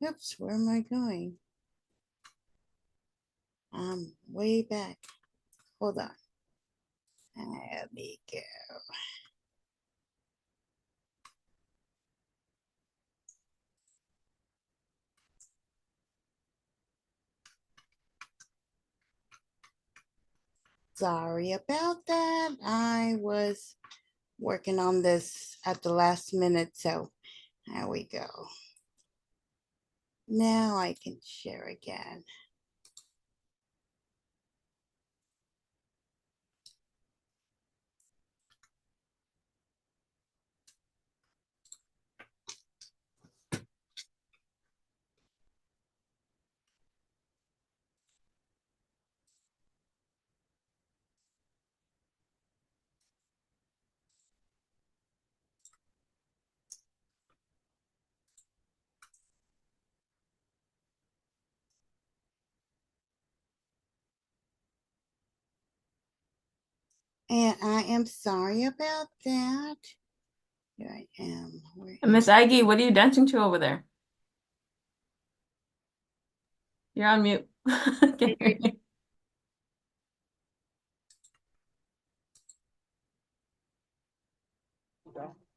Oops, where am I going? Way back. Hold on. Let me go. Sorry about that. I was working on this at the last minute, so there we go. Now I can share again. And I am sorry about that. Here I am. Miss Aggie, what are you dancing to over there? You're on mute. Can't hear you.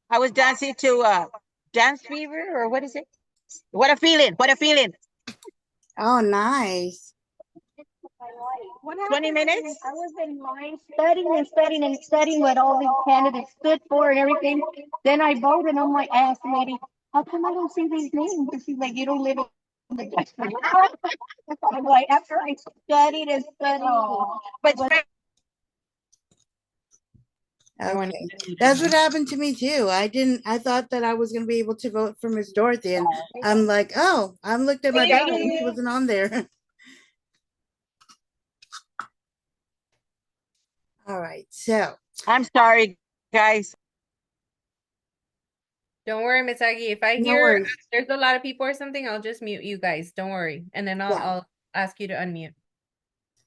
I was dancing to Dance Fever, or what is it? What a feeling! What a feeling! Oh, nice. 20 minutes? I was in line studying what all these candidates stood for and everything. Then I voted and I'm like, I asked the lady, how come I don't see these names? And she's like, you don't live in the district. I'm like, after I studied and studied. But Okay. That's what happened to me too. I thought that I was going to be able to vote for Miss Dorothy. And I'm like, oh, I looked at my ballot and she wasn't on there. All right. So I'm sorry, guys. Don't worry, Miss Aggie. If I No hear worries. there's a lot of people or something, I'll just mute you guys. Don't worry. And then Yeah. I'll ask you to unmute.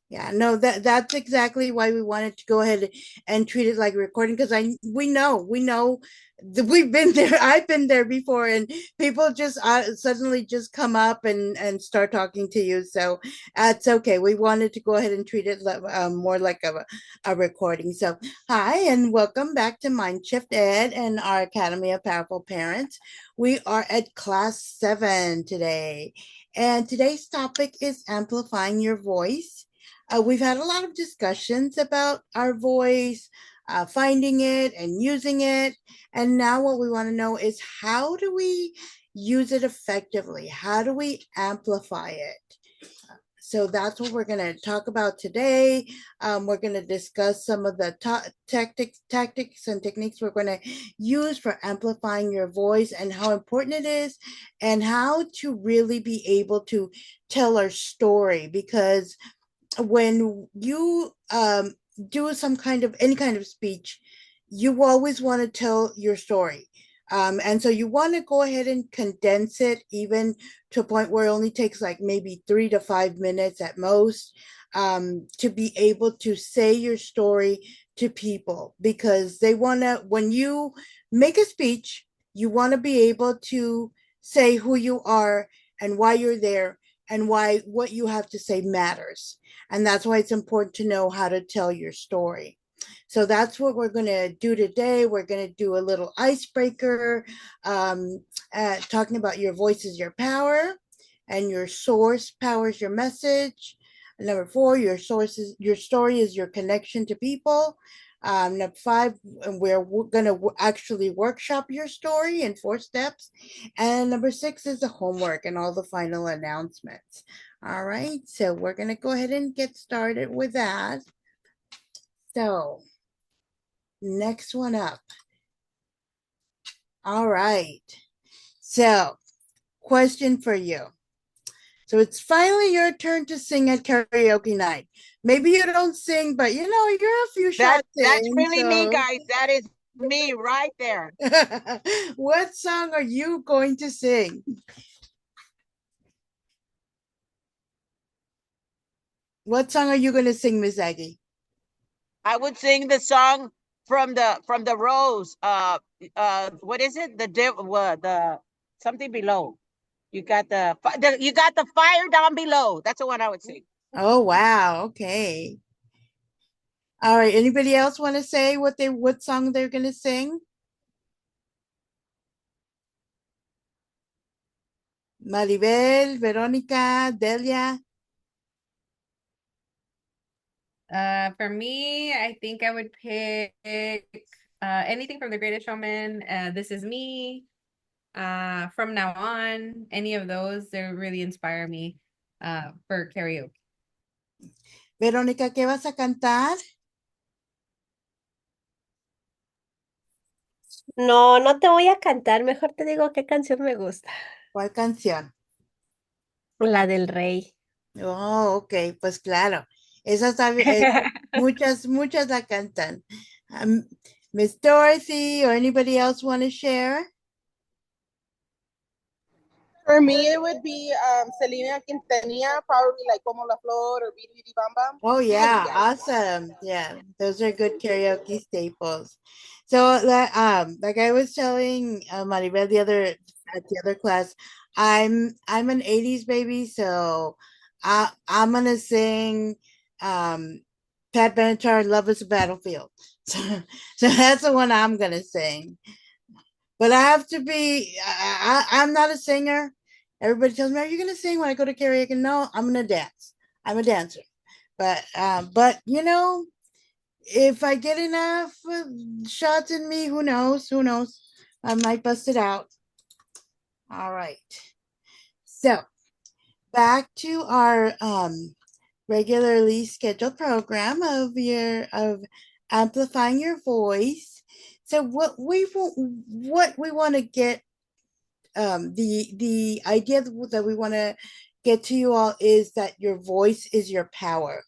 Yeah, no, that's exactly why we wanted to go ahead and treat it like a recording, because we know that we've been there. I've been there before, and people just suddenly just come up and start talking to you. So it's okay. We wanted to go ahead and treat it more like a recording. So hi, and welcome back to Mind Shift Ed and our Academy of Powerful Parents. We are at class 7 today, and today's topic is amplifying your voice. We've had a lot of discussions about our voice, finding it and using it. And now what we want to know is, how do we use it effectively? How do we amplify it? So that's what we're going to talk about today. We're going to discuss some of the tactics and techniques we're going to use for amplifying your voice, and how important it is, and how to really be able to tell our story. Because when you do any kind of speech, you always want to tell your story. And so you want to go ahead and condense it, even to a point where it only takes like maybe 3 to 5 minutes at most, to be able to say your story to people, because they want to, when you make a speech, you want to be able to say who you are and why you're there, and why what you have to say matters. And that's why it's important to know how to tell your story. So that's what we're going to do today. We're going to do a little icebreaker, talking about your voice is your power, and your source powers your message. Number 4, your story is your connection to people. Number 5, we're going to actually workshop your story in 4 steps. And number 6 is the homework and all the final announcements. All right, so we're going to go ahead and get started with that. So, next one up. All right, so question for you. So it's finally your turn to sing at karaoke night. Maybe you don't sing, but you're a few shots That's in. really me, guys. That is me right there. What song are you going to sing? What song are you going to sing, Miss Aggie? I would sing the song from the Rose. What is it? The something below. You got you got the fire down below. That's the one I would sing. Oh, wow. Okay. All right. Anybody else want to say what song they're gonna sing? Maribel, Verónica, Delia. For me, I think I would pick anything from The Greatest Showman. This Is Me. From Now On. Any of those, they really inspire me for karaoke. Verónica, ¿qué vas a cantar? No, no te voy a cantar, mejor te digo qué canción me gusta. ¿Cuál canción? La del rey. Oh, ok, pues claro. Esa está muchas la cantan. Um, Miss Dorothy or anybody else want to share? For me, it would be Selena Quintanilla, probably like Como la Flor or Bidi Bidi Bam Bam. Oh yeah, awesome. Yeah, those are good karaoke staples. So like I was telling Maribel at the other class, I'm an 80s baby, so I'm gonna sing Pat Benatar, Love is a Battlefield. So that's the one I'm gonna sing. But I have to be I'm not a singer. Everybody tells me, "Are you gonna sing when I go to karaoke?" No, I'm gonna dance. I'm a dancer. But you know, if I get enough shots in me, who knows? Who knows? I might bust it out. All right. So back to our regularly scheduled program of amplifying your voice. So what we want to get the idea that we want to get to you all is that your voice is your power.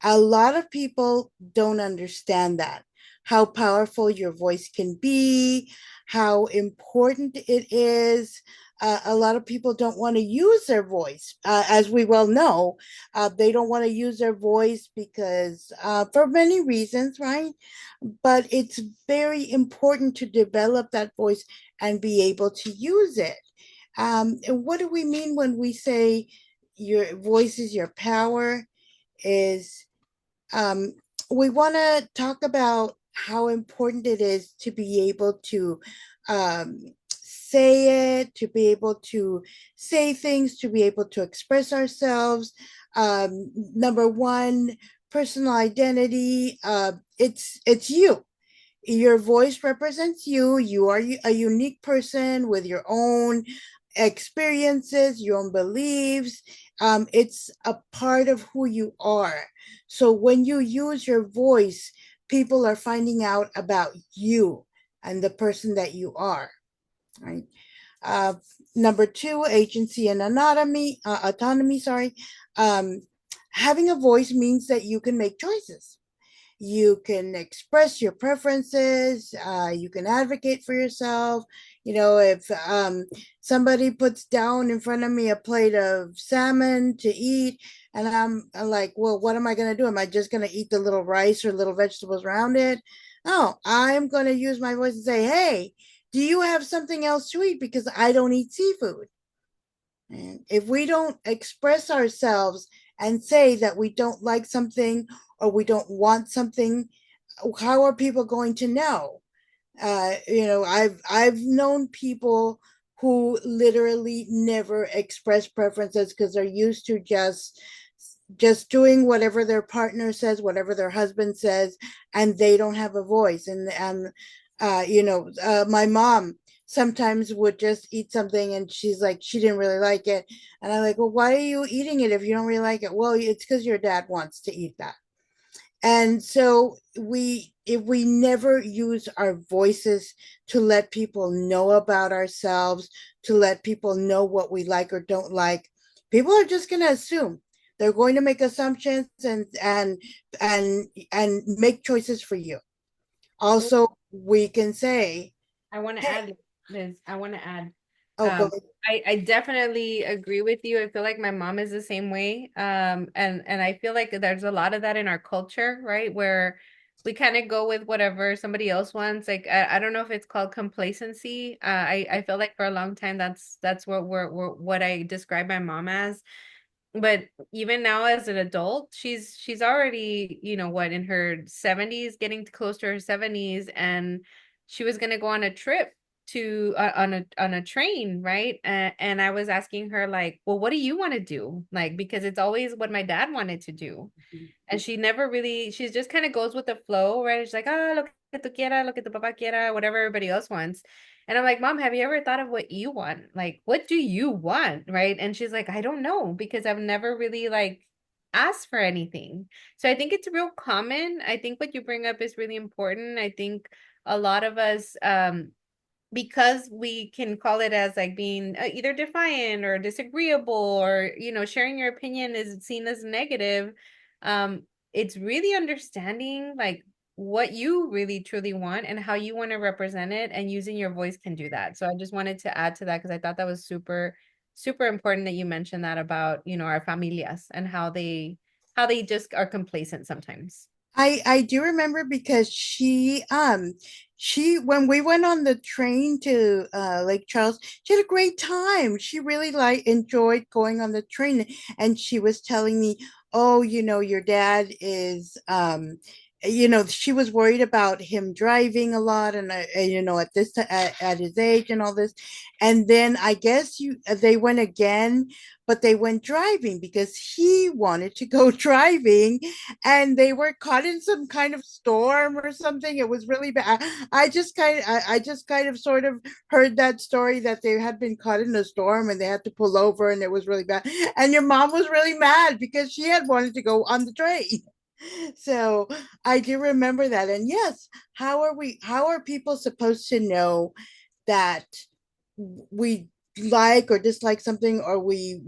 A lot of people don't understand that, how powerful your voice can be, how important it is. A lot of people don't want to use their voice, as we well know. They don't want to use their voice because, for many reasons, right? But it's very important to develop that voice and be able to use it. And what do we mean when we say your voice is your power? Is um, we want to talk about how important it is to be able to say it, to be able to say things, to be able to express ourselves. Number one, personal identity. It's you. Your voice represents you. You are a unique person with your own experiences, your own beliefs. It's a part of who you are. So when you use your voice, people are finding out about you and the person that you are. Right. Uh, Number two, agency and autonomy. Sorry. Um, Having a voice means that you can make choices. You can express your preferences. You can advocate for yourself. You know, if somebody puts down in front of me a plate of salmon to eat, and I'm like, well, what am I going to do? Am I just going to eat the little rice or little vegetables around it? No, I'm going to use my voice and say, hey, do you have something else to eat? Because I don't eat seafood. And if we don't express ourselves and say that we don't like something or we don't want something, how are people going to know? I've known people who literally never express preferences because they're used to just doing whatever their partner says, whatever their husband says, and they don't have a voice. My mom sometimes would just eat something and she's like, she didn't really like it. And I'm like, well, why are you eating it if you don't really like it? Well, it's because your dad wants to eat that. And so if we never use our voices to let people know about ourselves, to let people know what we like or don't like, people are just going to assume. They're going to make assumptions and make choices for you. Also, we can say, I want to hey, add this. I want to add. oh, go ahead. I definitely agree with you. I feel like my mom is the same way. And I feel like there's a lot of that in our culture, right? Where we kind of go with whatever somebody else wants. Like I don't know if it's called complacency. I feel like for a long time that's what we're what I describe my mom as. But even now as an adult, she's already, you know what, in her 70s, getting close to her 70s, and she was gonna go on a trip to on a train, right? And I was asking her like, well, what do you want to do? Like, because it's always what my dad wanted to do. And she never really, she just kind of goes with the flow, right? She's like, ah, lo que tú quieras, lo que tu papá quiera, whatever everybody else wants. And I'm like, Mom, have you ever thought of what you want? Like, what do you want? Right. And she's like, I don't know, because I've never really like asked for anything. So I think it's real common. I think what you bring up is really important. I think a lot of us, because we can call it as like being either defiant or disagreeable, or sharing your opinion is seen as negative. um it's really understanding like what you really truly want and how you want to represent it, and using your voice can do that. So I just wanted to add to that, because I thought that was super super important that you mentioned that about our familias and how they just are complacent sometimes. I do remember because she when we went on the train to Lake Charles, she had a great time. She really like enjoyed going on the train, and she was telling me, "Oh, your dad is she was worried about him driving a lot, and at at his age and all this." And then I guess you they went again, but they went driving because he wanted to go driving, and they were caught in some kind of storm or something. It was really bad. I just kind of sort of heard that story, that they had been caught in a storm and they had to pull over, and it was really bad. And your mom was really mad because she had wanted to go on the train. So I do remember that. And yes, how are people supposed to know that we like or dislike something, or we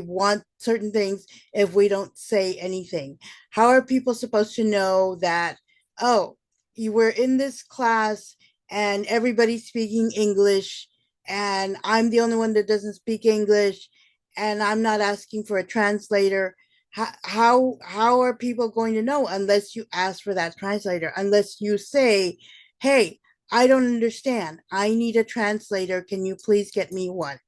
want certain things, if we don't say anything? How are people supposed to know that, oh, you were in this class and everybody's speaking English, and I'm the only one that doesn't speak English, and I'm not asking for a translator? How are people going to know unless you ask for that translator, unless you say, hey, I don't understand, I need a translator, can you please get me one?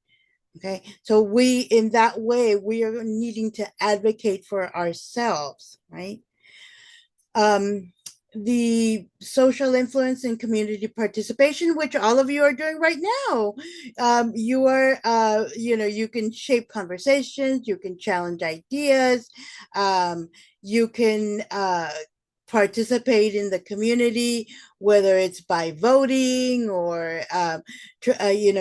Okay, so in that way, we are needing to advocate for ourselves, right? um, the social influence and community participation, which all of you are doing right now. You are, you can shape conversations, you can challenge ideas, um, you can participate in the community, whether it's by voting or,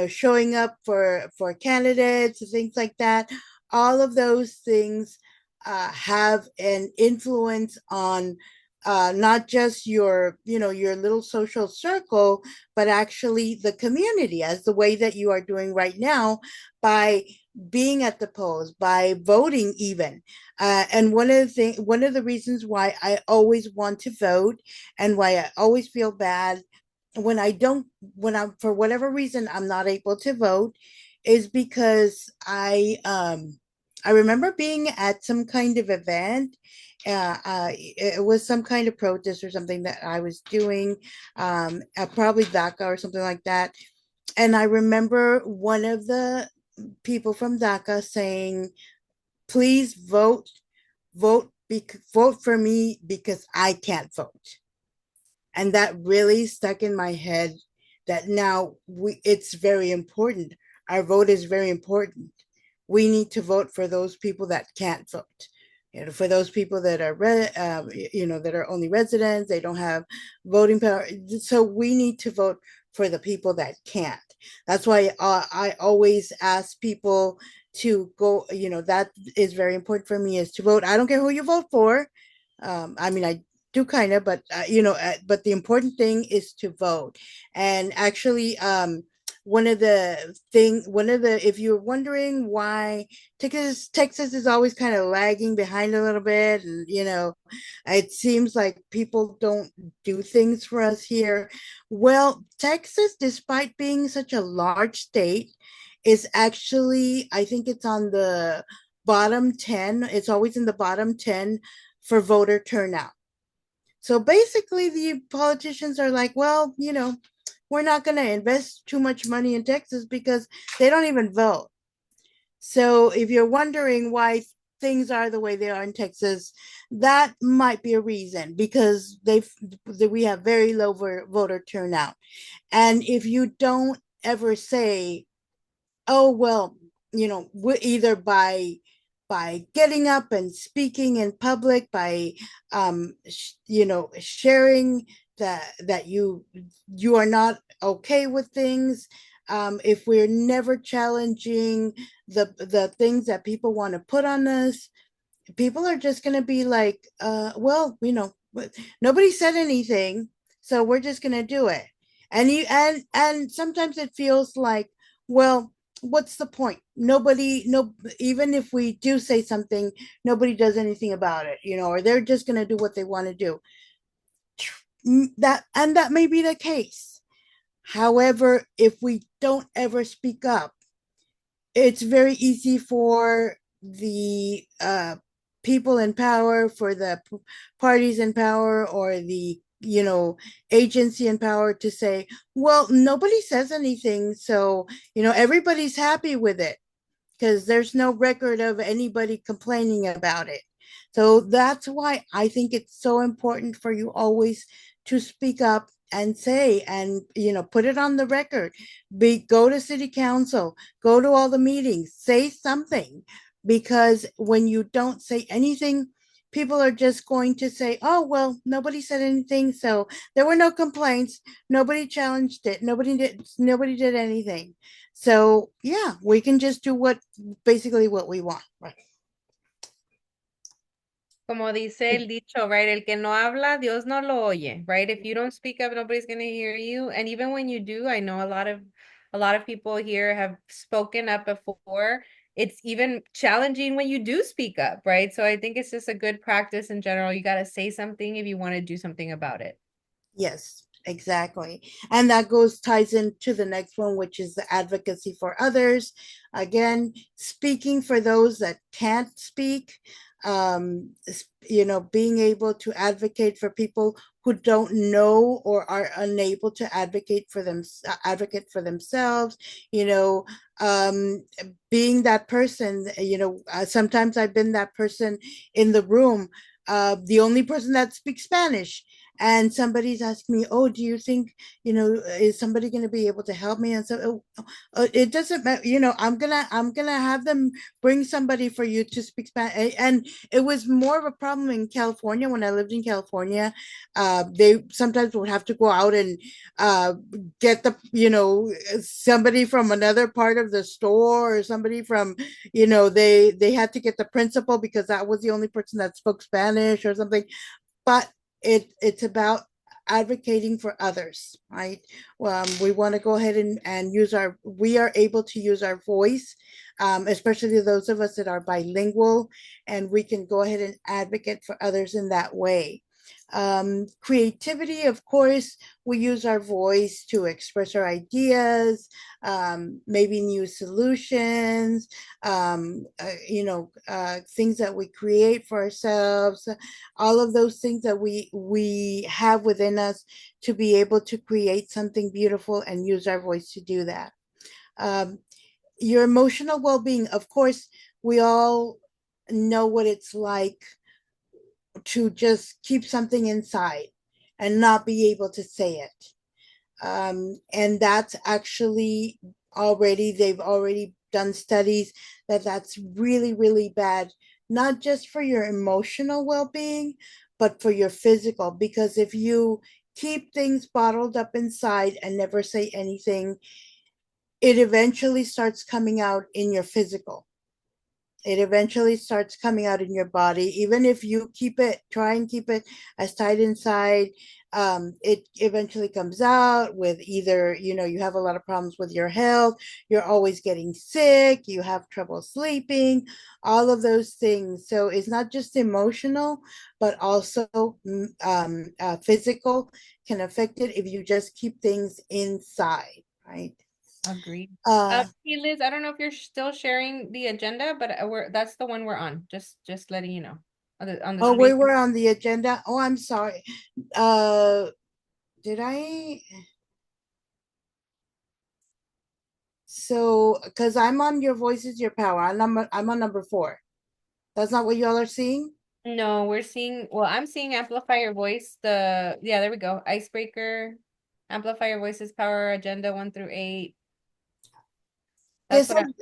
showing up for candidates and things like that. All of those things have an influence on not just your little social circle, but actually the community, as the way that you are doing right now, by being at the polls, by voting even. And one of the reasons why I always want to vote, and why I always feel bad when I don't, when I'm, for whatever reason, I'm not able to vote, is because I remember being at some kind of event. It was some kind of protest or something that I was doing, probably DACA or something like that. And I remember one of the people from DACA saying, "Please vote for me because I can't vote." And that really stuck in my head, that now it's very important. Our vote is very important. We need to vote for those people that can't vote, for those people that are that are only residents, they don't have voting power. So we need to vote for the people that can't. That's why I always ask people to go, that is very important for me, is to vote. I don't care who you vote for. I mean, I do kind of, but but the important thing is to vote. And actually, one of the, if you're wondering why Texas is always kind of lagging behind a little bit, and it seems like people don't do things for us here. Well, Texas, despite being such a large state, is actually, I think it's on the bottom 10. It's always in the bottom 10 for voter turnout. So basically, the politicians are like, well, we're not going to invest too much money in Texas because they don't even vote. So if you're wondering why things are the way they are in Texas, that might be a reason because we have very low voter turnout. And if you don't ever say, oh well, either by getting up and speaking in public, by sharing that you are not okay with things, if we're never challenging the things that people want to put on us, people are just going to be like, well, nobody said anything, so we're just going to do it. And sometimes it feels like, well, what's the point? Nobody, no, even if we do say something, nobody does anything about it, or they're just going to do what they want to do. That may be the case. However, if we don't ever speak up, it's very easy for the people in power, for the parties in power, or the agency in power to say, well, nobody says anything, so everybody's happy with it because there's no record of anybody complaining about it. So that's why I think it's so important for you always to speak up and say, and put it on the record. Go to city council, go to all the meetings, say something, because when you don't say anything, people are just going to say, oh well, nobody said anything, so there were no complaints, nobody challenged it, nobody did anything. So yeah, we can just do basically what we want, right? Como dice el dicho, right? El que no habla, Dios no lo oye, right? If you don't speak up, nobody's gonna hear you. And even when you do, I know a lot of people here have spoken up before. It's even challenging when you do speak up, right? So I think it's just a good practice in general. You gotta say something if you want to do something about it. Yes, exactly. And that ties into the next one, which is the advocacy for others. Again, speaking for those that can't speak, being able to advocate for people who don't know or are unable to advocate for themselves, um, being that person, sometimes I've been that person in the room, the only person that speaks Spanish, and somebody's asking me, oh, do you think, is somebody going to be able to help me? And so it doesn't matter, I'm gonna have them bring somebody for you to speak Spanish. And it was more of a problem in California. When I lived in California, they sometimes would have to go out and get somebody from another part of the store, or somebody from, they had to get the principal because that was the only person that spoke Spanish or something. But it's about advocating for others, right? We want to go ahead and we are able to use our voice, especially those of us that are bilingual, and we can go ahead and advocate for others in that way. Creativity, of course, we use our voice to express our ideas, maybe new solutions, things that we create for ourselves, all of those things that we have within us to be able to create something beautiful and use our voice to do that. Your emotional well-being, of course, we all know what it's like to just keep something inside and not be able to say it. And that's actually they've already done studies that's really, really bad, not just for your emotional well-being, but for your physical. Because if you keep things bottled up inside and never say anything, it eventually starts coming out in your physical. It eventually starts coming out in your body. Even if you try and keep it as tight inside, it eventually comes out with either, you have a lot of problems with your health, you're always getting sick, you have trouble sleeping, all of those things. So it's not just emotional, but also physical can affect it if you just keep things inside, right? Agreed. Uh, Hey Liz, I don't know if you're still sharing the agenda, but that's the one we're on. Just letting you know. on the Oh, we space. were on the agenda. Oh, I'm sorry. Did I? So, because I'm on Your Voice is Your Power. I'm on number 4. That's not what y'all are seeing? No, we're seeing, well, I'm seeing Amplify Your Voice, yeah, there we go. Icebreaker, Amplify Your Voice's Power, Agenda 1 through 8. ¿Qué That's what son?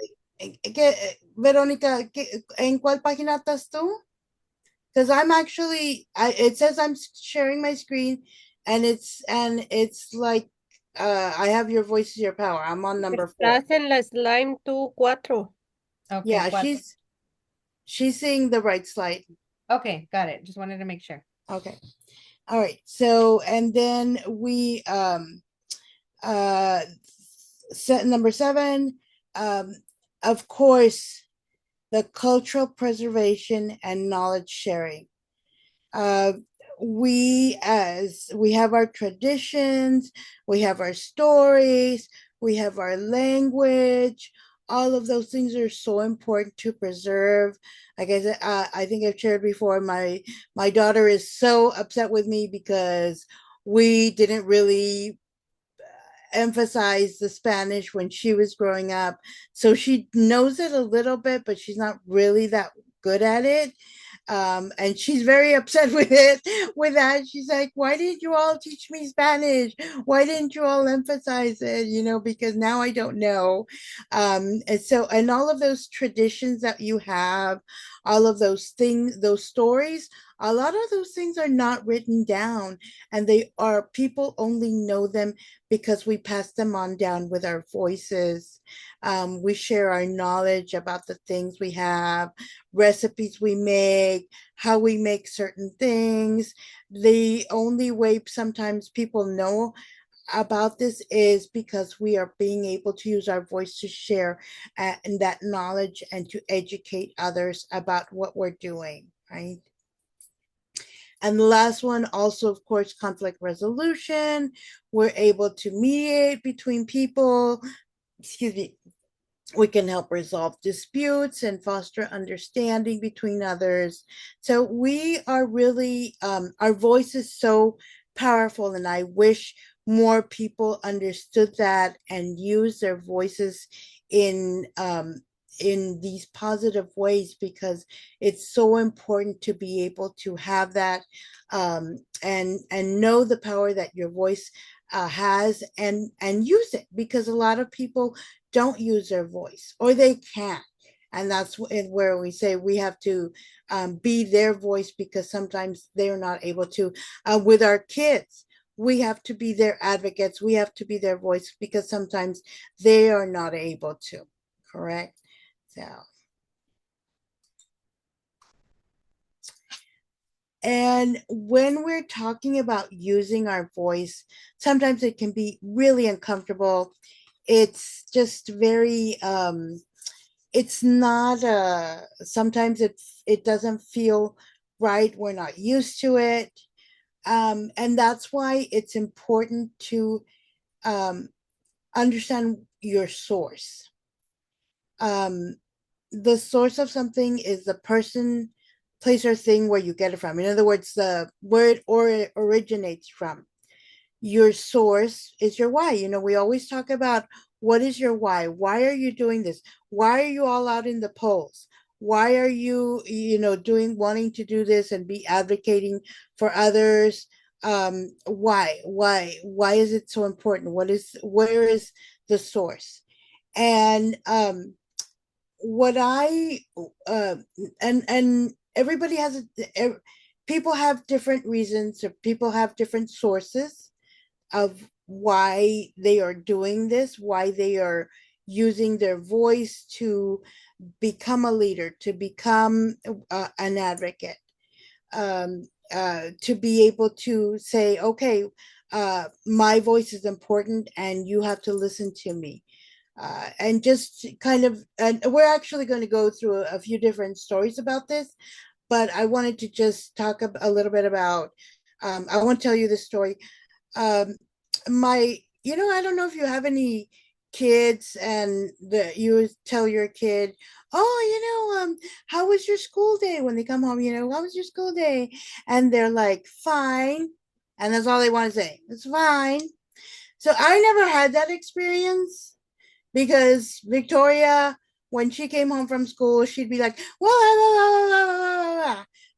Verónica, ¿en cuál página estás tú? Because I'm actually, it says I'm sharing my screen, and it's like, I have Your Voice is Your Power. I'm on number 4. Estás en la slime 2, 4. okay, Yeah, what? she's seeing the right slide. Okay, got it. Just wanted to make sure. Okay. All right. So, and then we set number 7, of course, the cultural preservation and knowledge sharing. Uh, we have our traditions, we have our stories, we have our language. All of those things are so important to preserve. Like I said, I think I've shared before, my daughter is so upset with me because we didn't really emphasize the Spanish when she was growing up. So she knows it a little bit, but she's not really that good at it. And she's very upset with that. She's like, why didn't you all teach me Spanish? Why didn't you all emphasize it? Because now I don't know. And all of those traditions that you have, all of those things, those stories, a lot of those things are not written down, and people only know them because we pass them on down with our voices. We share our knowledge about the things we have, recipes we make, how we make certain things. The only way sometimes people know about this is because we are being able to use our voice to share and that knowledge and to educate others about what we're doing, right? And the last one, also, of course, conflict resolution. We're able to mediate between people. Excuse me. We can help resolve disputes and foster understanding between others. So we are really, our voice is so powerful, and I wish more people understood that and use their voices in these positive ways, because it's so important to be able to have that, and know the power that your voice has, and use it, because a lot of people don't use their voice, or they can't. And that's where we say we have to be their voice, because sometimes they're not able to. With our kids, we have to be their advocates. We have to be their voice, because sometimes they are not able to. Correct? So. And when we're talking about using our voice, sometimes it can be really uncomfortable. It's just very, it's not, sometimes it doesn't feel right. We're not used to it. And that's why it's important to understand your source. The source of something is the person, place, or thing where you get it from. In other words, where it originates from. Your source is your why. We always talk about, what is your why? Why are you doing this? Why are you all out in the polls? Why are you, wanting to do this and be advocating for others? Why is it so important? Where is the source? And what I and everybody has people have different reasons, or people have different sources of why they are doing this, why they are using their voice to become a leader, to become an advocate, to be able to say, okay, my voice is important and you have to listen to me. And just kind of, and we're actually going to go through a few different stories about this, but I wanted to just talk a little bit about, I want to tell you this story. um I don't know if you have any kids, and you tell your kid, oh, how was your school day? When they come home, how was your school day? And they're like, fine. And that's all they want to say. It's fine. So I never had that experience, because Victoria, when she came home from school, she'd be like, well,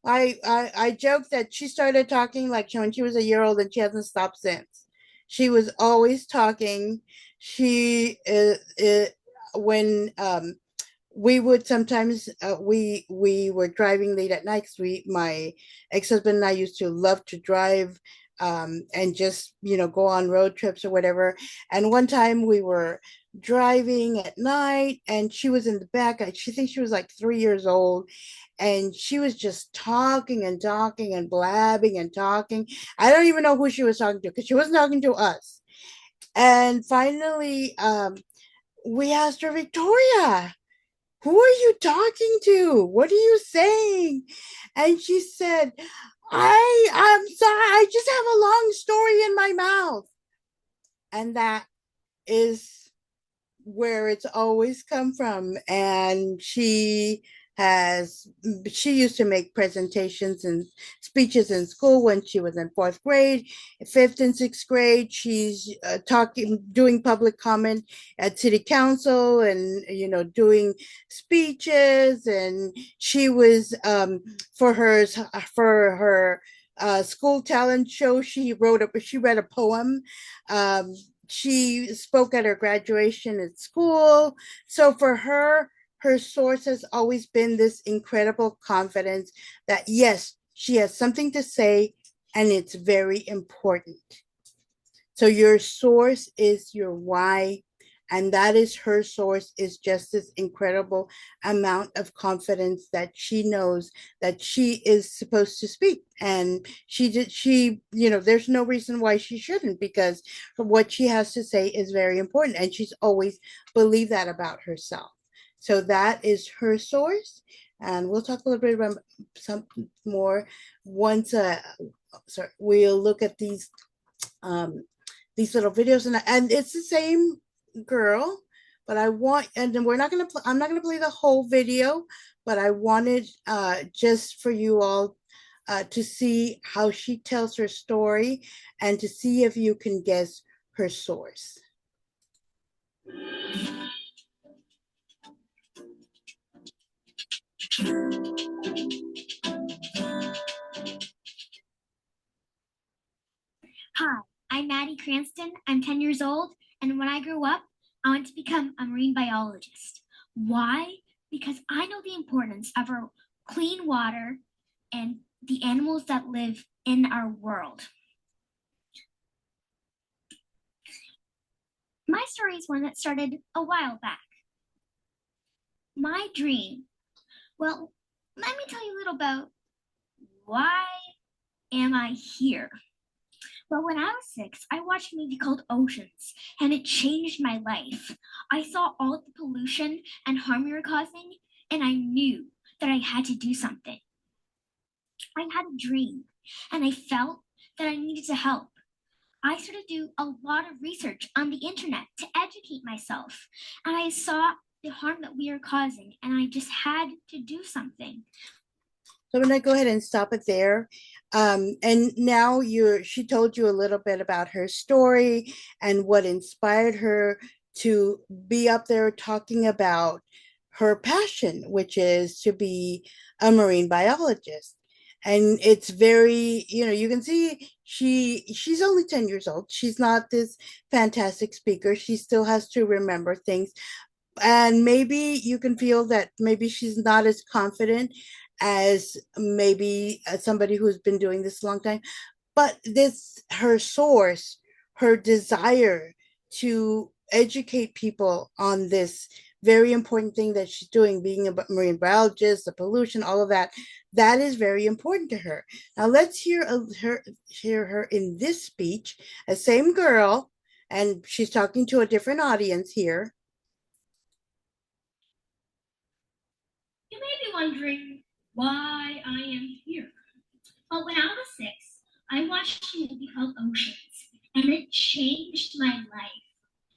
I joked that she started talking like when she was a year old, and she hasn't stopped since. She was always talking. She when we would sometimes we were driving late at night, 'cause we my ex-husband and I used to love to drive, and just go on road trips or whatever. And one time we were driving at night, and she was in the back. She thinks she was like 3 years old, and she was just talking and talking and blabbing and talking. I don't even know who she was talking to, because she wasn't talking to us. And finally, we asked her, Victoria, who are you talking to? What are you saying? And she said, I'm sorry, I just have a long story in my mouth. And that is where it's always come from. And she used to make presentations and speeches in school when she was in fourth grade. Fifth and sixth grade, she's doing public comment at city council, and doing speeches. And she was for her school talent show, she read a poem. um, she spoke at her graduation at school. So for her source has always been this incredible confidence that, yes, she has something to say, and it's very important. So your source is your why, and that is her source, is just this incredible amount of confidence that she knows that she is supposed to speak. And there's no reason why she shouldn't, because what she has to say is very important, and she's always believed that about herself. So that is her source. And we'll talk a little bit about some more once sorry, we'll look at these little videos, and it's the same girl, but I'm not gonna play the whole video, but I wanted just for you all to see how she tells her story, and to see if you can guess her source. Hi, I'm Maddie Cranston. I'm 10 years old, and when I grew up, I want to become a marine biologist. Why? Because I know the importance of our clean water and the animals that live in our world. My story is one that started a while back. My dream. Well, let me tell you a little about why am I here. Well, when I was 6, I watched a movie called Oceans, and it changed my life. I saw all the pollution and harm we were causing, and I knew that I had to do something. I had a dream, and I felt that I needed to help. I started to do a lot of research on the internet to educate myself, and I saw the harm that we are causing, and I just had to do something. So I'm going to go ahead and stop it there. And now she told you a little bit about her story and what inspired her to be up there talking about her passion, which is to be a marine biologist. And it's very, you can see she's only 10 years old. She's not this fantastic speaker. She still has to remember things. And maybe you can feel that maybe she's not as confident as maybe somebody who's been doing this a long time, but her source, her desire to educate people on this very important thing that she's doing, being a marine biologist, the pollution, all of that, that is very important to her. Now let's hear her in this speech, a same girl, and she's talking to a different audience here. You may be wondering why I am here. Well, when I was 6, I watched a movie called Oceans, and it changed my life.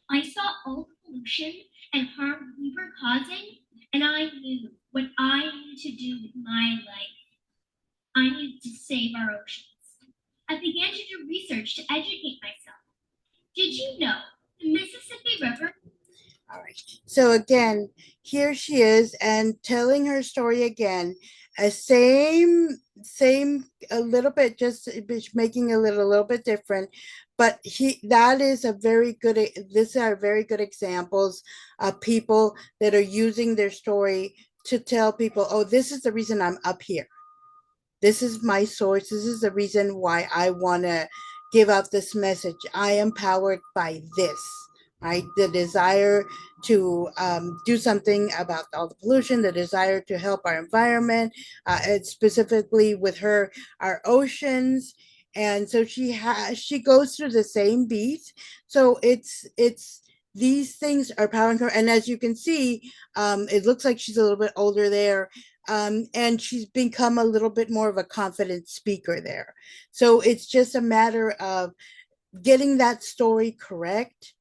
I saw all the pollution pollution and harm we were causing, and I knew what I needed to do with my life. I needed to save our oceans. I began to do research to educate myself. Did you know the Mississippi River? All right. So again, here she is and telling her story again. Same a little bit, just making a little bit different. But that is a very good. These are very good examples of people that are using their story to tell people, oh, this is the reason I'm up here. This is my source. This is the reason why I want to give out this message. I am powered by this, right? The desire to do something about all the pollution, the desire to help our environment, specifically with her, our oceans. And so she goes through the same beats. So it's these things are powering her. And as you can see, it looks like she's a little bit older there, and she's become a little bit more of a confident speaker there. So it's just a matter of getting that story correct,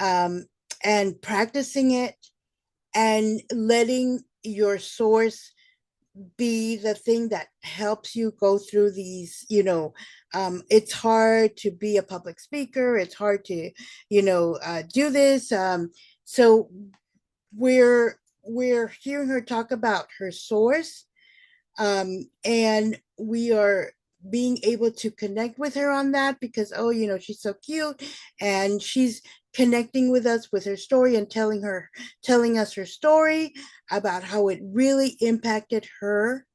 um, and practicing it and letting your source be the thing that helps you go through these, it's hard to be a public speaker. It's hard to, do this. So we're hearing her talk about her source, and we are being able to connect with her on that because, oh, she's so cute and she's connecting with us with her story and telling us her story about how it really impacted her.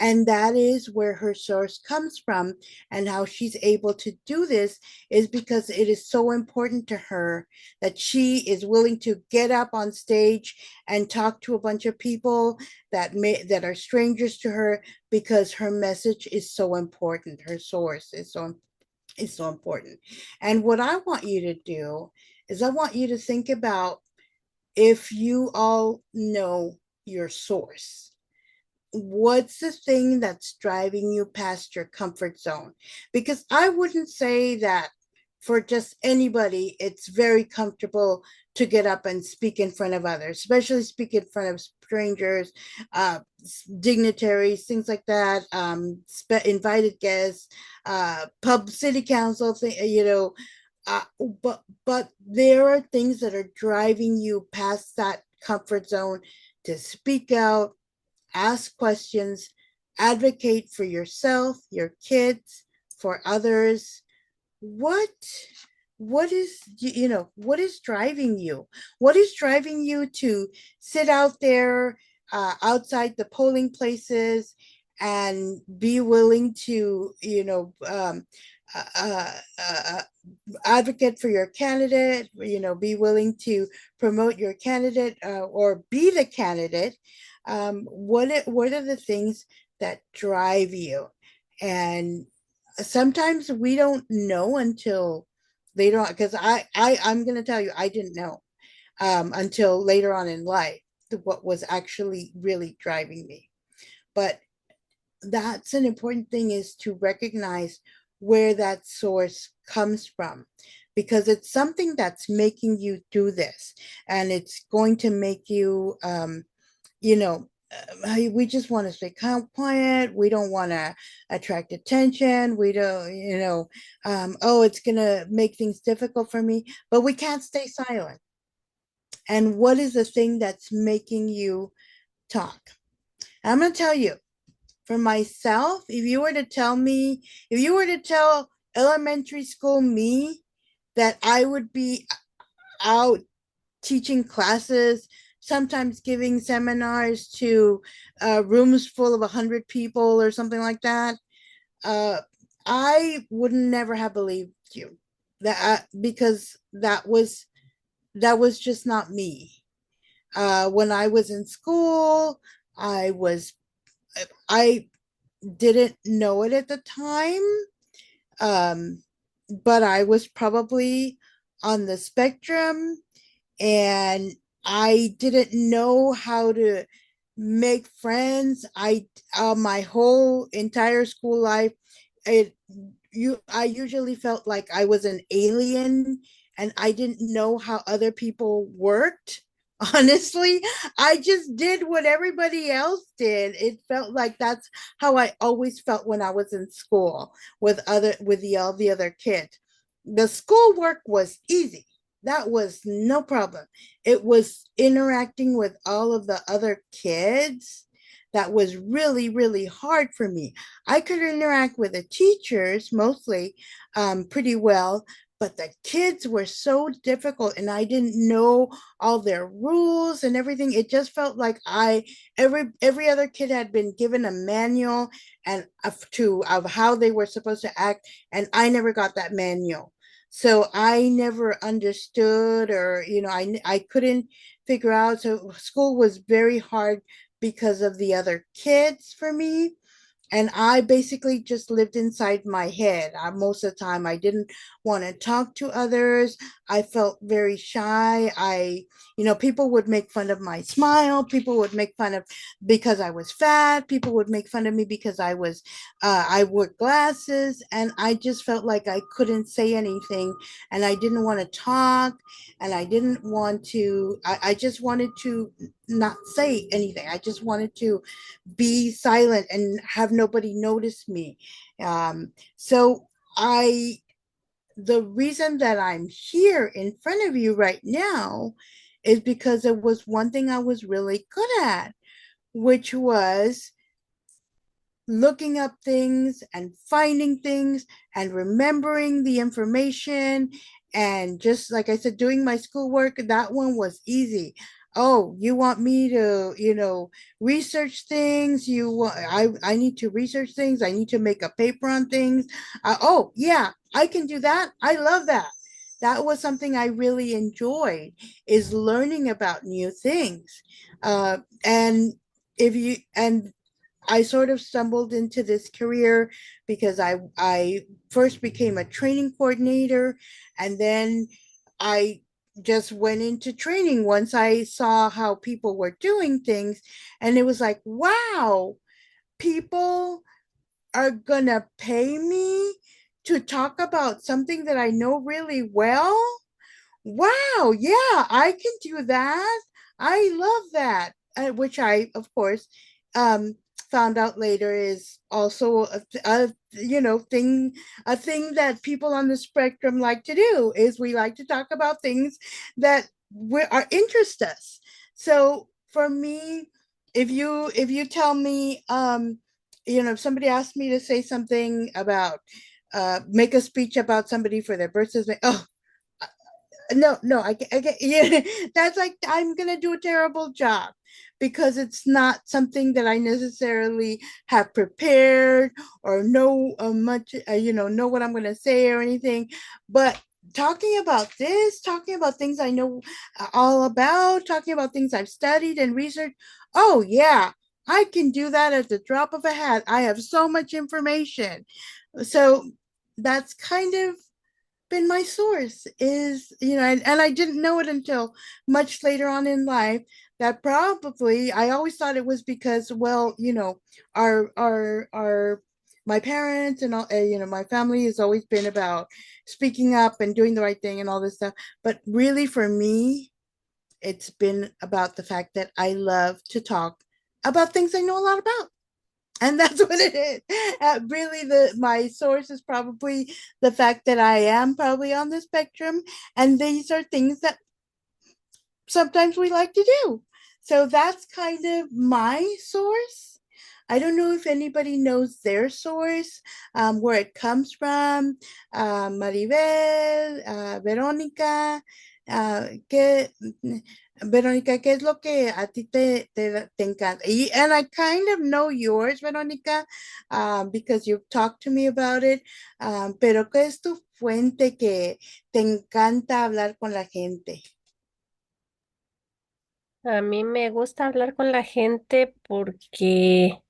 And that is where her source comes from. And how she's able to do this is because it is so important to her that she is willing to get up on stage and talk to a bunch of people that are strangers to her, because her message is so important. Her source is so important. And what I want you to do is I want you to think about, if you all know your source, what's the thing that's driving you past your comfort zone? Because I wouldn't say that for just anybody it's very comfortable to get up and speak in front of others, especially speak in front of strangers, uh, dignitaries, things like that, invited guests, pub city council uh, but there are things that are driving you past that comfort zone to speak out, ask questions, advocate for yourself, your kids, for others. What what is driving you? What is driving you to sit out there, outside the polling places, and be willing to uh, uh, uh, advocate for your candidate, be willing to promote your candidate, or be the candidate? What are the things that drive you? And sometimes we don't know until later on, because I'm going to tell you, I didn't know, until later on in life, what was actually really driving me. But that's an important thing, is to recognize where that source comes from, because it's something that's making you do this, and it's going to make you, you know we just want to stay quiet. We don't want to attract attention. We don't, oh, it's going to make things difficult for me, but we can't stay silent. And what is the thing that's making you talk? I'm going to tell you, for myself, if you were to tell elementary school me that I would be out teaching classes, sometimes giving seminars to rooms full of 100 people or something like that, uh, I would never have believed you, because that was just not me. When I was in school, I was I didn't know it at the time, but I was probably on the spectrum, and I didn't know how to make friends. My whole entire school life, it I usually felt like I was an alien, and I didn't know how other people worked. Honestly, I just did what everybody else did. It felt like that's how I always felt when I was in school with the all the other kids. The schoolwork was easy. That was no problem. It was interacting with all of the other kids that was really, really hard for me. I could interact with the teachers mostly pretty well, but the kids were so difficult and I didn't know all their rules and everything. It just felt like every other kid had been given a manual and of how they were supposed to act, and I never got that manual. So I never understood, or I couldn't figure out. So school was very hard because of the other kids for me, and I basically just lived inside my head. Most of the time, I didn't want to talk to others. I felt very shy. People would make fun of my smile. People would make fun of because I was fat. People would make fun of me because I wore glasses, and I just felt like I couldn't say anything, and I didn't want to talk, and I didn't want to. I just wanted to not say anything. I just wanted to be silent and have nobody notice me. So I, the reason that I'm here in front of you right now is because it was one thing I was really good at, which was looking up things and finding things and remembering the information. And just like I said, doing my schoolwork, that one was easy. Oh, you want me to, research things? I need to research things. I need to make a paper on things. Oh, yeah, I can do that. I love that. That was something I really enjoyed, is learning about new things. And if you and I sort of stumbled into this career because I first became a training coordinator, and then I just went into training once I saw how people were doing things, and it was like, wow, people are gonna pay me to talk about something that I know really well. Wow, yeah, I can do that. I love that. Which I, of course, um, found out later is also a thing that people on the spectrum like to do, is we like to talk about things that are interest us. So for me, if you tell me, if somebody asked me to say something about, make a speech about somebody for their birthday, oh, no, I get, yeah, that's like, I'm gonna do a terrible job because it's not something that I necessarily have prepared or know much, know what I'm gonna say or anything. But talking about things I know all about, talking about things I've studied and researched, oh yeah, I can do that at the drop of a hat. I have so much information. So that's kind of been my source, is, and I didn't know it until much later on in life, that probably I always thought it was because, well, our my parents and all, my family has always been about speaking up and doing the right thing and all this stuff. But really, for me, it's been about the fact that I love to talk about things I know a lot about, and that's what it is. Really, the my source is probably the fact that I am probably on the spectrum, and these are things that sometimes we like to do. So that's kind of my source. I don't know if anybody knows their source, where it comes from. Maribel, Verónica, que Verónica, ¿qué es lo que a ti te encanta? And I kind of know yours, Verónica, because you've talked to me about it. Pero ¿qué es tu fuente que te encanta hablar con la gente? A mí me gusta hablar con la gente porque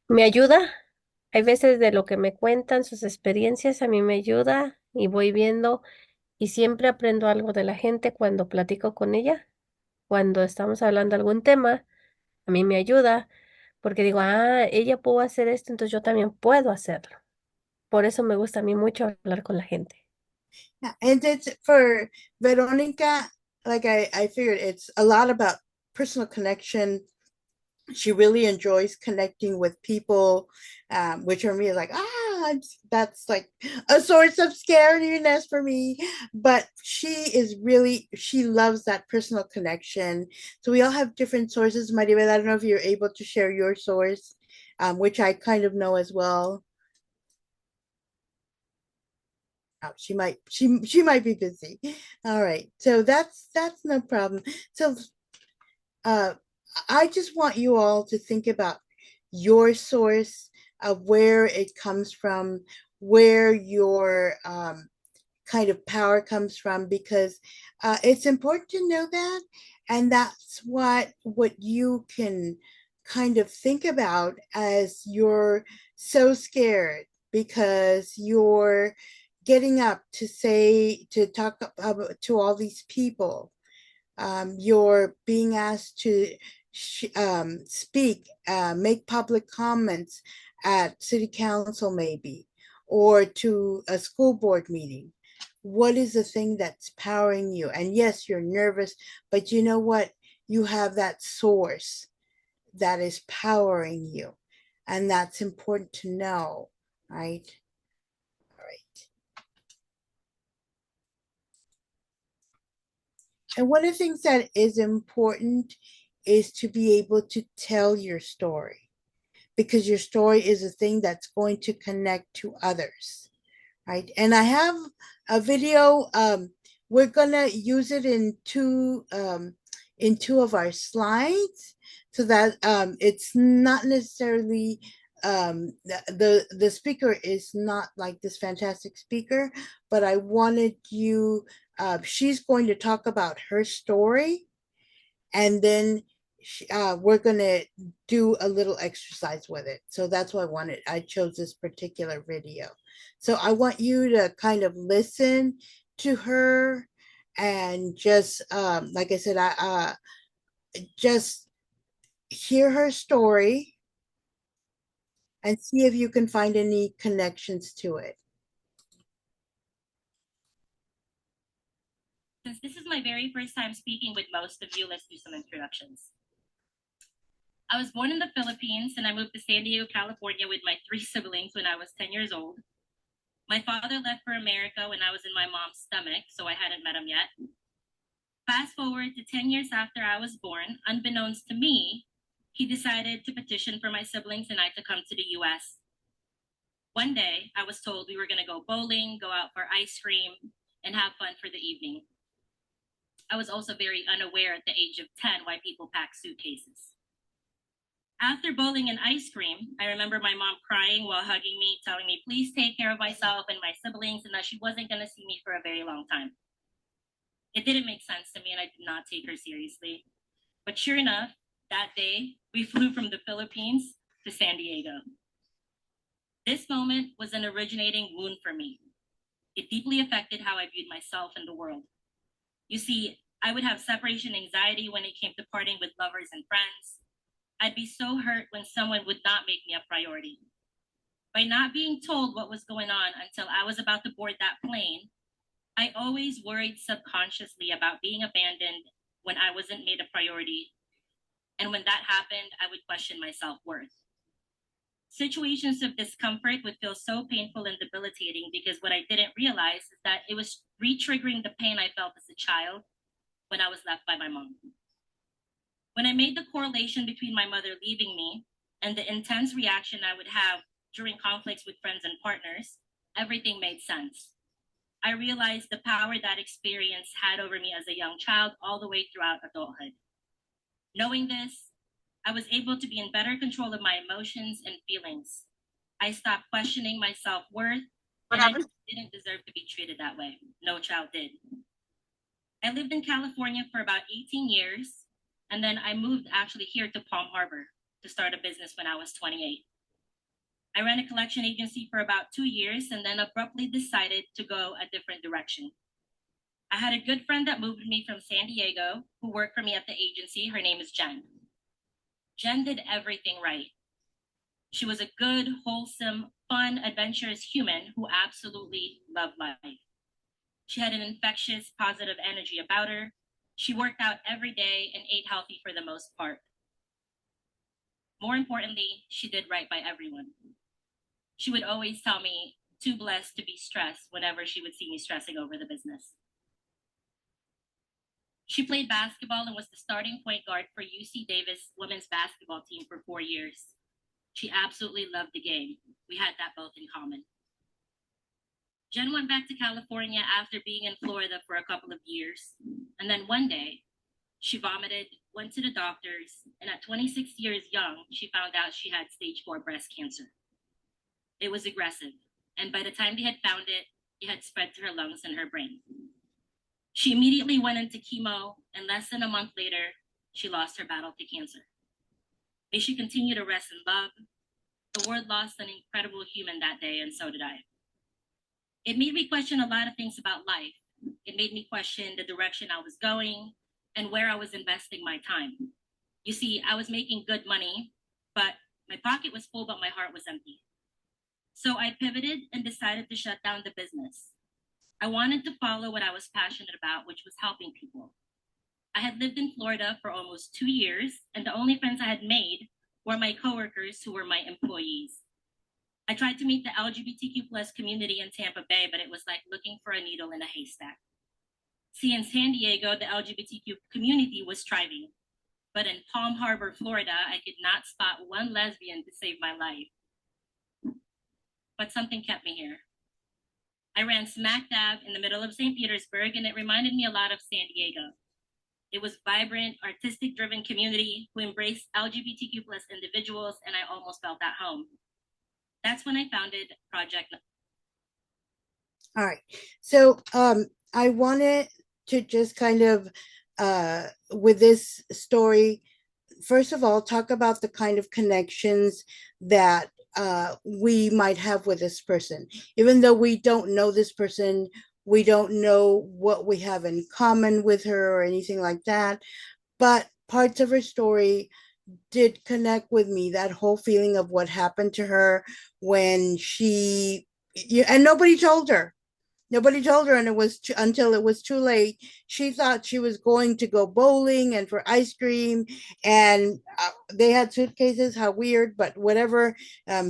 me ayuda. Hay veces de lo que me cuentan, sus experiencias, a mí me ayuda y voy viendo y siempre aprendo algo de la gente cuando platico con ella. Cuando estamos hablando de algún tema, a mí me ayuda porque digo, ella pudo hacer esto, entonces yo también puedo hacerlo. Por eso me gusta a mí mucho hablar con la gente. Yeah, and it's for Veronica, like I figured it's a lot about personal connection. She really enjoys connecting with people, which for me is like, that's like a source of scariness for me. But she loves that personal connection. So we all have different sources. Maribel, I don't know if you're able to share your source, which I kind of know as well. Oh, she might be busy. All right. So that's no problem. So uh I just want you all to think about your source of where it comes from, where your kind of power comes from, because it's important to know that, and that's what you can kind of think about as you're so scared because you're getting up to say to talk about to all these people. You're being asked to speak, make public comments at city council, maybe, or to a school board meeting. What is the thing that's powering you? And yes, you're nervous, but you know what? You have that source that is powering you. And that's important to know, right? All right. And one of the things that is important is to be able to tell your story because your story is a thing that's going to connect to others, right? And I have a video. We're gonna use it in two of our slides, so that it's not necessarily the speaker is not like this fantastic speaker, but I wanted you. She's going to talk about her story, and then we're gonna do a little exercise with it. So that's why I chose this particular video. So I want you to kind of listen to her and just like I said, I just hear her story and see if you can find any connections to it. Since this is my very first time speaking with most of you, let's do some introductions. I was born in the Philippines and I moved to San Diego, California with my 3 siblings when I was 10 years old. My father left for America when I was in my mom's stomach, so I hadn't met him yet. Fast forward to 10 years after I was born, unbeknownst to me, he decided to petition for my siblings and I to come to the US. One day, I was told we were going to go bowling, go out for ice cream, and have fun for the evening. I was also very unaware at the age of 10 why people pack suitcases. After bowling and ice cream, I remember my mom crying while hugging me, telling me, please take care of myself and my siblings, and that she wasn't going to see me for a very long time. It didn't make sense to me, and I did not take her seriously. But sure enough, that day, we flew from the Philippines to San Diego. This moment was an originating wound for me. It deeply affected how I viewed myself and the world. You see, I would have separation anxiety when it came to parting with lovers and friends. I'd be so hurt when someone would not make me a priority. By not being told what was going on until I was about to board that plane, I always worried subconsciously about being abandoned when I wasn't made a priority. And when that happened, I would question my self-worth. Situations of discomfort would feel so painful and debilitating because what I didn't realize is that it was re-triggering the pain I felt as a child when I was left by my mom. When I made the correlation between my mother leaving me and the intense reaction I would have during conflicts with friends and partners, everything made sense. I realized the power that experience had over me as a young child all the way throughout adulthood. Knowing this, I was able to be in better control of my emotions and feelings. I stopped questioning my self-worth, and I didn't deserve to be treated that way. No child did. I lived in California for about 18 years, and then I moved actually here to Palm Harbor to start a business when I was 28. I ran a collection agency for about 2 years and then abruptly decided to go a different direction. I had a good friend that moved me from San Diego who worked for me at the agency. Her name is Jen. Jen did everything right. She was a good, wholesome, fun, adventurous human who absolutely loved life. She had an infectious, positive energy about her. She worked out every day and ate healthy for the most part. More importantly, she did right by everyone. She would always tell me, too blessed to be stressed whenever she would see me stressing over the business. She played basketball and was the starting point guard for UC Davis women's basketball team for 4 years. She absolutely loved the game. We had that both in common. Jen went back to California after being in Florida for a couple of years. And then one day, she vomited, went to the doctors, and at 26 years young, she found out she had stage 4 breast cancer. It was aggressive, and by the time they had found it, it had spread to her lungs and her brain. She immediately went into chemo, and less than a month later, she lost her battle to cancer. May she continue to rest in love. The world lost an incredible human that day, and so did I. It made me question a lot of things about life. It made me question the direction I was going and where I was investing my time. You see, I was making good money, but my pocket was full, but my heart was empty. So I pivoted and decided to shut down the business. I wanted to follow what I was passionate about, which was helping people. I had lived in Florida for almost 2 years, and the only friends I had made were my coworkers who were my employees. I tried to meet the LGBTQ plus community in Tampa Bay, but it was like looking for a needle in a haystack. See, in San Diego, the LGBTQ community was thriving, but in Palm Harbor, Florida, I could not spot one lesbian to save my life. But something kept me here. I ran smack dab in the middle of St. Petersburg, and it reminded me a lot of San Diego. It was vibrant, artistic-driven community who embraced LGBTQ plus individuals, and I almost felt at home. That's when I founded Project. All right. So I wanted to just kind of with this story, first of all, talk about the kind of connections that we might have with this person. Even though we don't know this person, we don't know what we have in common with her or anything like that. But parts of her story did connect with me. That whole feeling of what happened to her when and nobody told her. Nobody told her, and it was until it was too late. She thought she was going to go bowling and for ice cream, and they had suitcases. How weird, but whatever.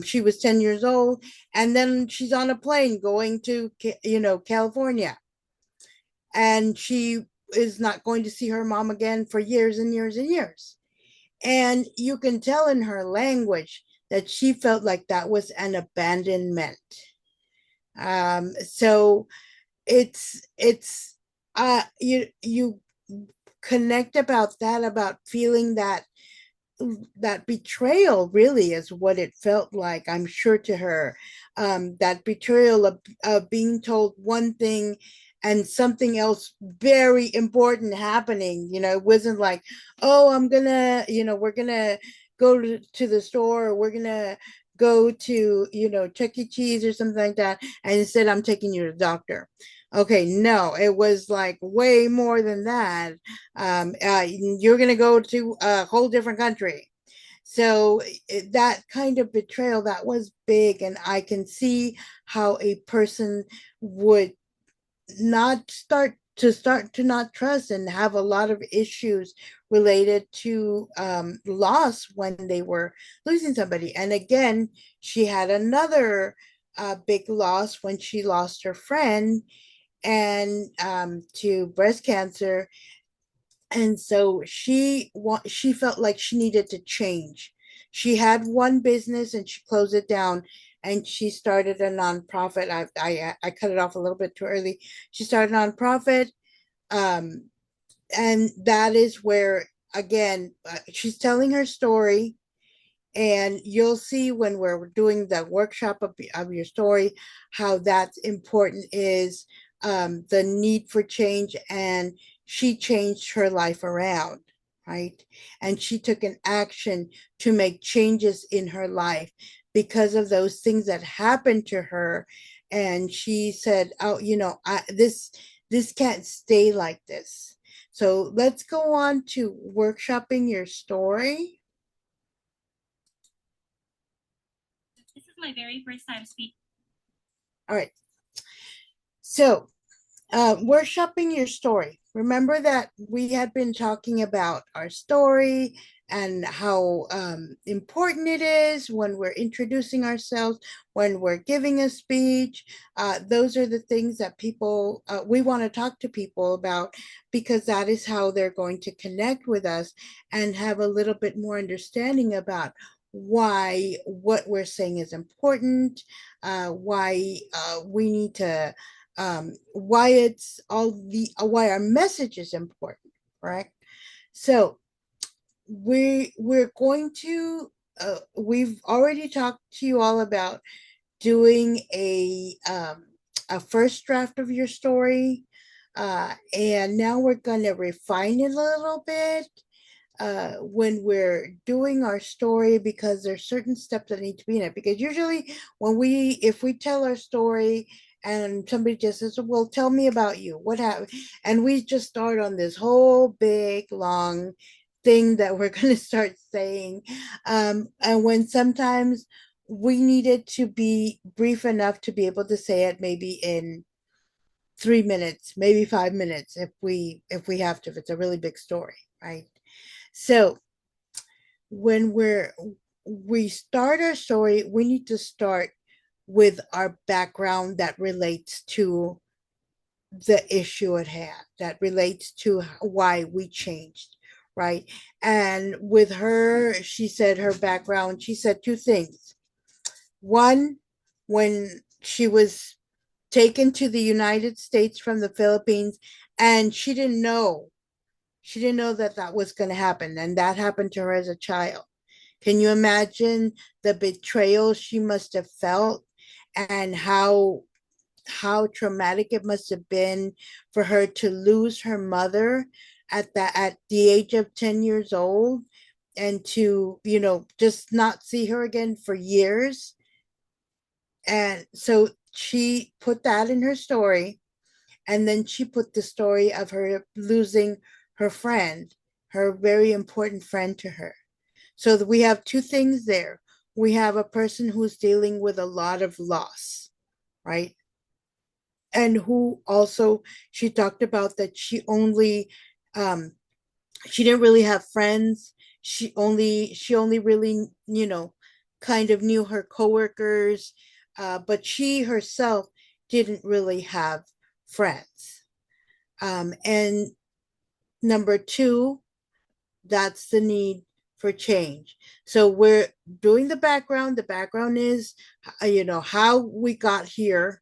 She was 10 years old, and then she's on a plane going to, California, and she is not going to see her mom again for years and years and years. And you can tell in her language that she felt like that was an abandonment. So it's you connect about that, about feeling that betrayal really is what it felt like, I'm sure, to her. That betrayal of being told one thing and something else very important happening. It wasn't like, oh, we're gonna go to the store, or we're gonna go to, Chuck E. Cheese or something like that, and instead I'm taking you to the doctor. Okay, no, it was like way more than that. You're going to go to a whole different country. So that kind of betrayal, that was big. And I can see how a person would not start to not trust and have a lot of issues related to loss when they were losing somebody. And again, she had another big loss when she lost her friend and to breast cancer. And so she felt like she needed to change. She had one business and she closed it down, and she started a nonprofit. I cut it off a little bit too early. She started a nonprofit, um, and that is where, again, she's telling her story, and you'll see when we're doing the workshop of your story how that's important, is the need for change. And she changed her life around, right? And she took an action to make changes in her life because of those things that happened to her. And she said, oh, this can't stay like this. So let's go on to workshopping your story. This is my very first time speaking. All right. So workshopping your story. Remember that we had been talking about our story and how important it is when we're introducing ourselves, when we're giving a speech. Those are the things that people, we want to talk to people about, because that is how they're going to connect with us and have a little bit more understanding about why what we're saying is important, why we need to why it's all the why our message is important, correct? So we're going to we've already talked to you all about doing a first draft of your story, and now we're going to refine it a little bit when we're doing our story, because there's certain steps that need to be in it. Because usually when we if we tell our story and somebody just says, well, tell me about you, what happened, and we just start on this whole big long thing that we're going to start saying, and when sometimes we need it to be brief enough to be able to say it maybe in 3 minutes, maybe 5 minutes, if we have to, if it's a really big story, right? So when we start our story, we need to start with our background that relates to the issue at hand, that relates to why we changed, right? And with her, she said her background, she said two things. One, when she was taken to the United States from the Philippines, and she didn't know that that was going to happen, and that happened to her as a child. Can you imagine the betrayal she must have felt, and how traumatic it must have been for her to lose her mother at the age of 10 years old, and to, just not see her again for years. And so she put that in her story, and then she put the story of her losing her friend, her very important friend to her. So we have two things there. We have a person who's dealing with a lot of loss, right? And who also, she talked about that um, she didn't really have friends. She only really, kind of knew her coworkers, but she herself didn't really have friends. And number two, that's the need for change. So we're doing the background. The background is, how we got here.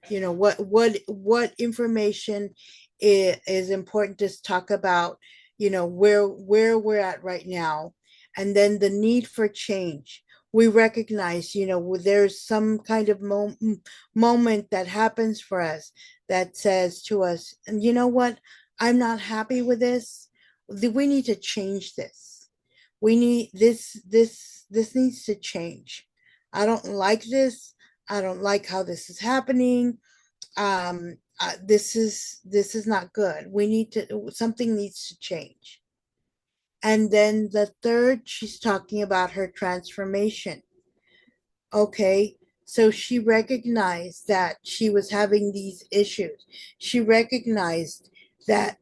What information is important to talk about. Where we're at right now, and then the need for change. We recognize, there's some kind of moment that happens for us that says to us, and you know what, I'm not happy with this. We need to change this. We need this needs to change. I don't like this. I don't like how this is happening. This is not good. We need to something needs to change. And then the third, she's talking about her transformation. Okay, so she recognized that she was having these issues. She recognized that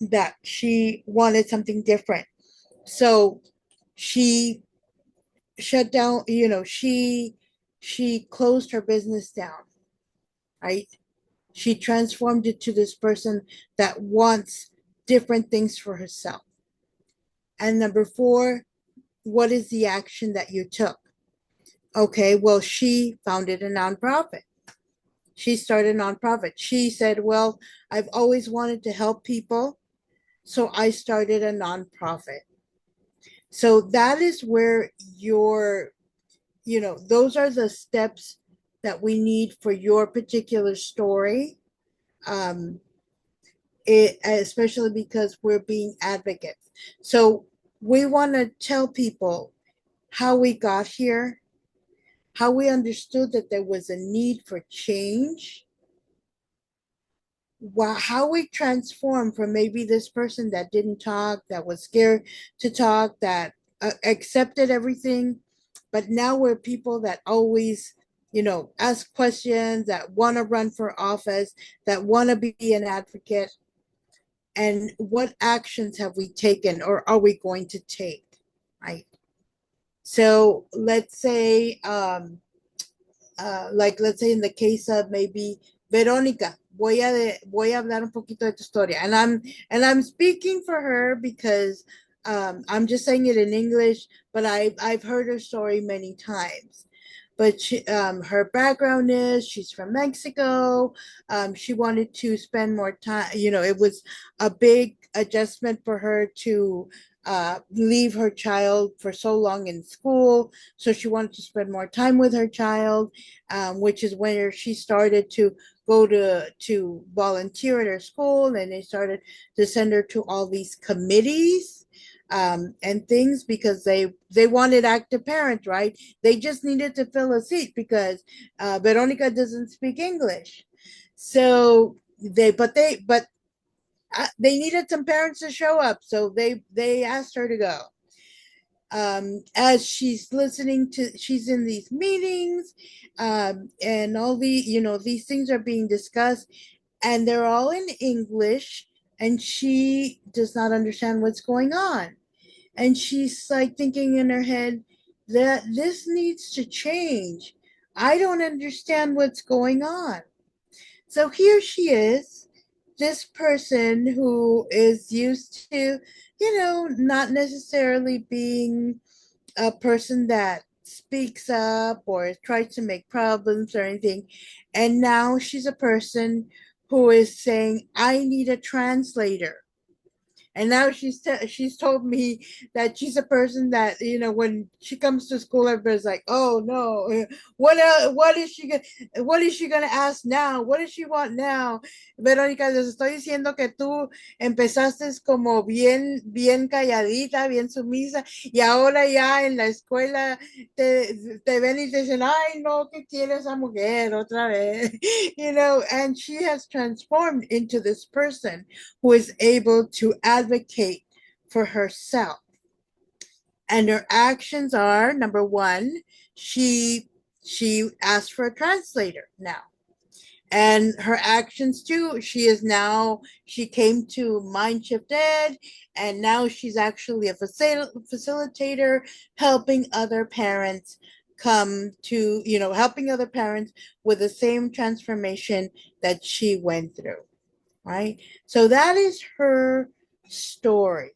that she wanted something different. So she shut down, she closed her business down, right? She transformed it to this person that wants different things for herself. And number four, what is the action that you took? Okay, well, she founded a nonprofit. She started a nonprofit. She said, well, I've always wanted to help people, so I started a nonprofit. So that is where those are the steps that we need for your particular story. Um, especially because we're being advocates. So we want to tell people how we got here, how we understood that there was a need for change, how we transformed from maybe this person that didn't talk, that was scared to talk, that accepted everything, but now we're people that always ask questions, that want to run for office, that want to be an advocate, and what actions have we taken or are we going to take, right? So let's say, let's say in the case of maybe Verónica, voy a hablar un poquito de tu historia, and I'm speaking for her because I'm just saying it in English, but I've heard her story many times. But her background is she's from Mexico. She wanted to spend more time. It was a big adjustment for her to leave her child for so long in school. So she wanted to spend more time with her child, which is where she started to go to volunteer at her school, and they started to send her to all these committees and things because they wanted active parents, right? They just needed to fill a seat because Veronica doesn't speak English, so they needed some parents to show up, so they asked her to go. As she's she's in these meetings, and all these things are being discussed, and they're all in English, and she does not understand what's going on. And she's like thinking in her head that this needs to change. I don't understand what's going on. So here she is, this person who is used to, not necessarily being a person that speaks up or tries to make problems or anything. And now she's a person who is saying, I need a translator. And now she's told me that she's a person that when she comes to school, everybody's like, oh no, what else, what is she gonna ask now? What does she want now? Verónica, les estoy diciendo que tú empezaste como bien calladita, bien sumisa, y ahora ya en la escuela te ven y te dicen, ay no, ¿qué quiere esa mujer otra vez? And she has transformed into this person who is able to advocate for herself. And her actions are, number one, she asked for a translator now. And her actions too, she came to Mind Shift Ed, and now she's actually a facilitator, helping other parents helping other parents with the same transformation that she went through. Right? So that is her story.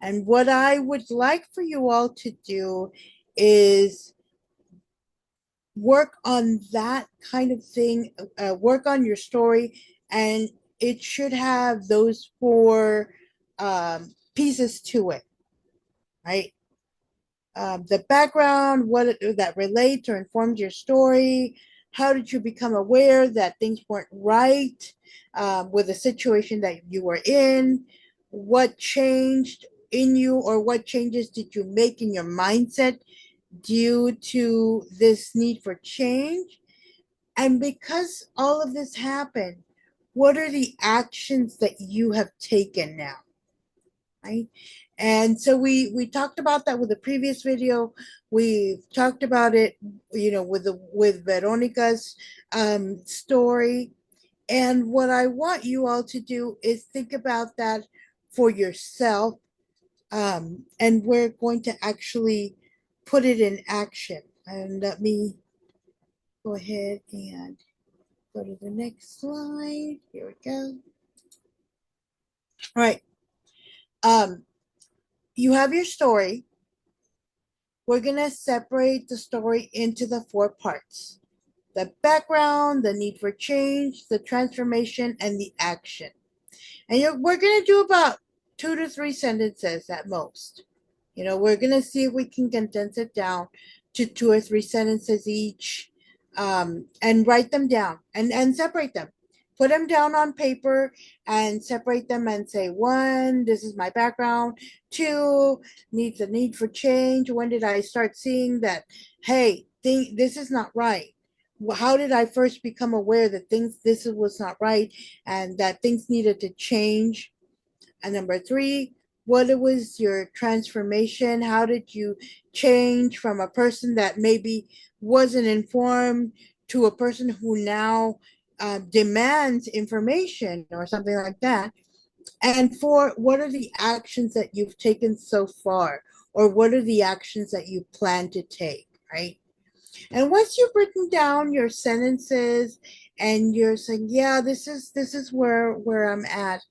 And what I would like for you all to do is work on that kind of thing, work on your story, and it should have those four pieces to it, right? The background, that relates or informs your story. How did you become aware that things weren't right with the situation that you were in? What changed in you, or what changes did you make in your mindset due to this need for change? And because all of this happened, what are the actions that you have taken now? Right? And so we talked about that with the previous video. We've talked about it, with Veronica's story. And what I want you all to do is think about that for yourself. And we're going to actually put it in action. And let me go ahead and go to the next slide. Here we go. All right. You have your story. We're going to separate the story into the four parts: the background, the need for change, the transformation, and the action. And we're going to do about 2 to 3 sentences at most. We're going to see if we can condense it down to 2 or 3 sentences each, and write them down and separate them. Put them down on paper and separate them and say, 1, this is my background. 2, the need for change. When did I start seeing that, hey, this is not right? How did I first become aware that this was not right and that things needed to change? And number 3, what it was your transformation? How did you change from a person that maybe wasn't informed to a person who now demands information or something like that? And for what are the actions that you've taken so far, or what are the actions that you plan to take, right? And once you've written down your sentences and you're saying, yeah, this is where I'm at,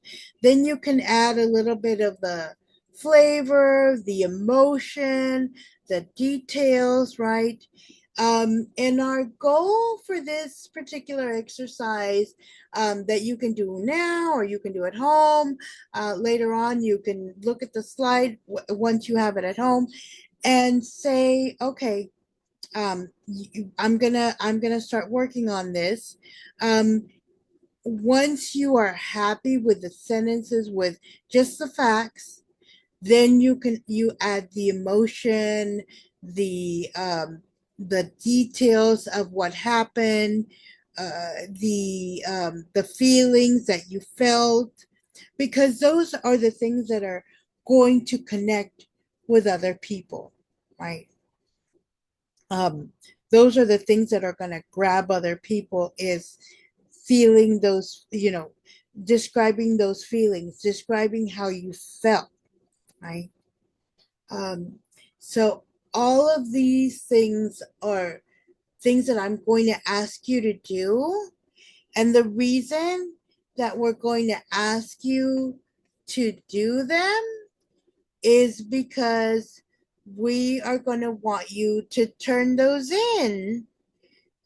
then you can add a little bit of the flavor, the emotion, the details, right? And our goal for this particular exercise that you can do now or you can do at home later on, you can look at the slide once you have it at home and say, okay, I'm gonna start working on this. Um, once you are happy with the sentences with just the facts, then you add the emotion, the details of what happened, the feelings that you felt, because those are the things that are going to connect with other people, right? um, those are the things that are going to grab other people, is feeling those, describing those feelings, describing how you felt, right? um, so all of these things are things that I'm going to ask you to do, and the reason that we're going to ask you to do them is because we are going to want you to turn those in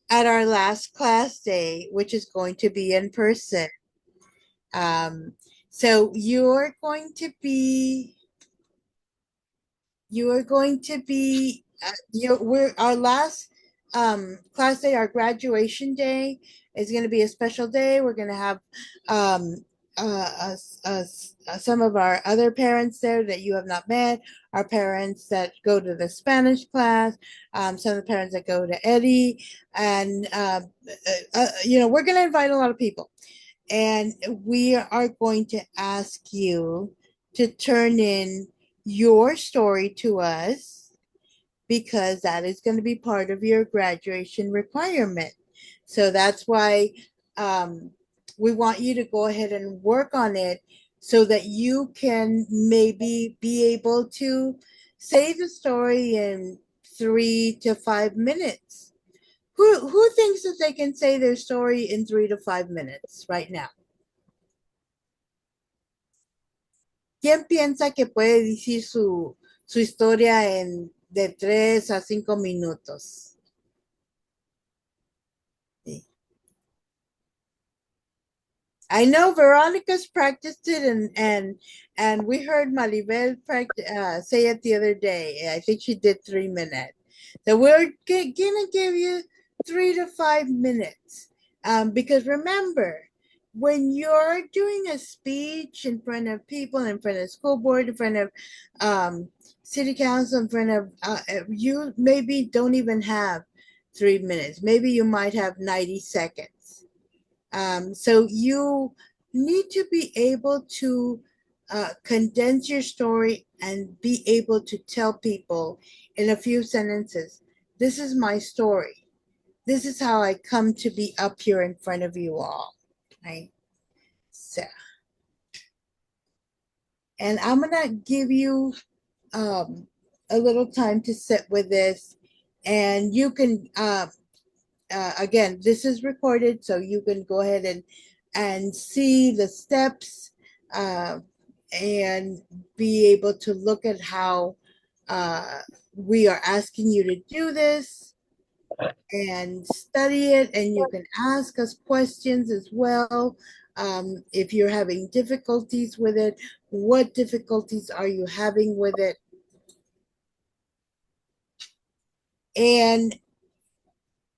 at our last class day, which is going to be in person. Um, so we're our last class day, our graduation day is going to be a special day. We're going to have um, some of our other parents there that you have not met, our parents that go to the Spanish class, some of the parents that go to Eddie, and we're going to invite a lot of people, and we are going to ask you to turn in your story to us, because that is going to be part of your graduation requirement. So that's why um, we want you to go ahead and work on it so that you can maybe be able to say the story in 3 to 5 minutes. Who thinks that they can say their story in 3 to 5 minutes right now? ¿Quién piensa que puede decir su historia en de 3 a 5 minutos? Sí. I know Veronica's practiced it, and we heard Maribel say it the other day. I think she did 3 minutes. So we're gonna give you 3 to 5 minutes, because remember, when you're doing a speech in front of people, in front of school board, in front of city council, in front of you maybe don't even have 3 minutes. Maybe you might have 90 seconds. So you need to be able to condense your story and be able to tell people in a few sentences, this is my story. This is how I come to be up here in front of you all, right? So, and I'm gonna give you a little time to sit with this, and you can again, this is recorded, so you can go ahead and see the steps uh, and be able to look at how we are asking you to do this and study it, and you can ask us questions as well. If you're having difficulties with it, what difficulties are you having with it? And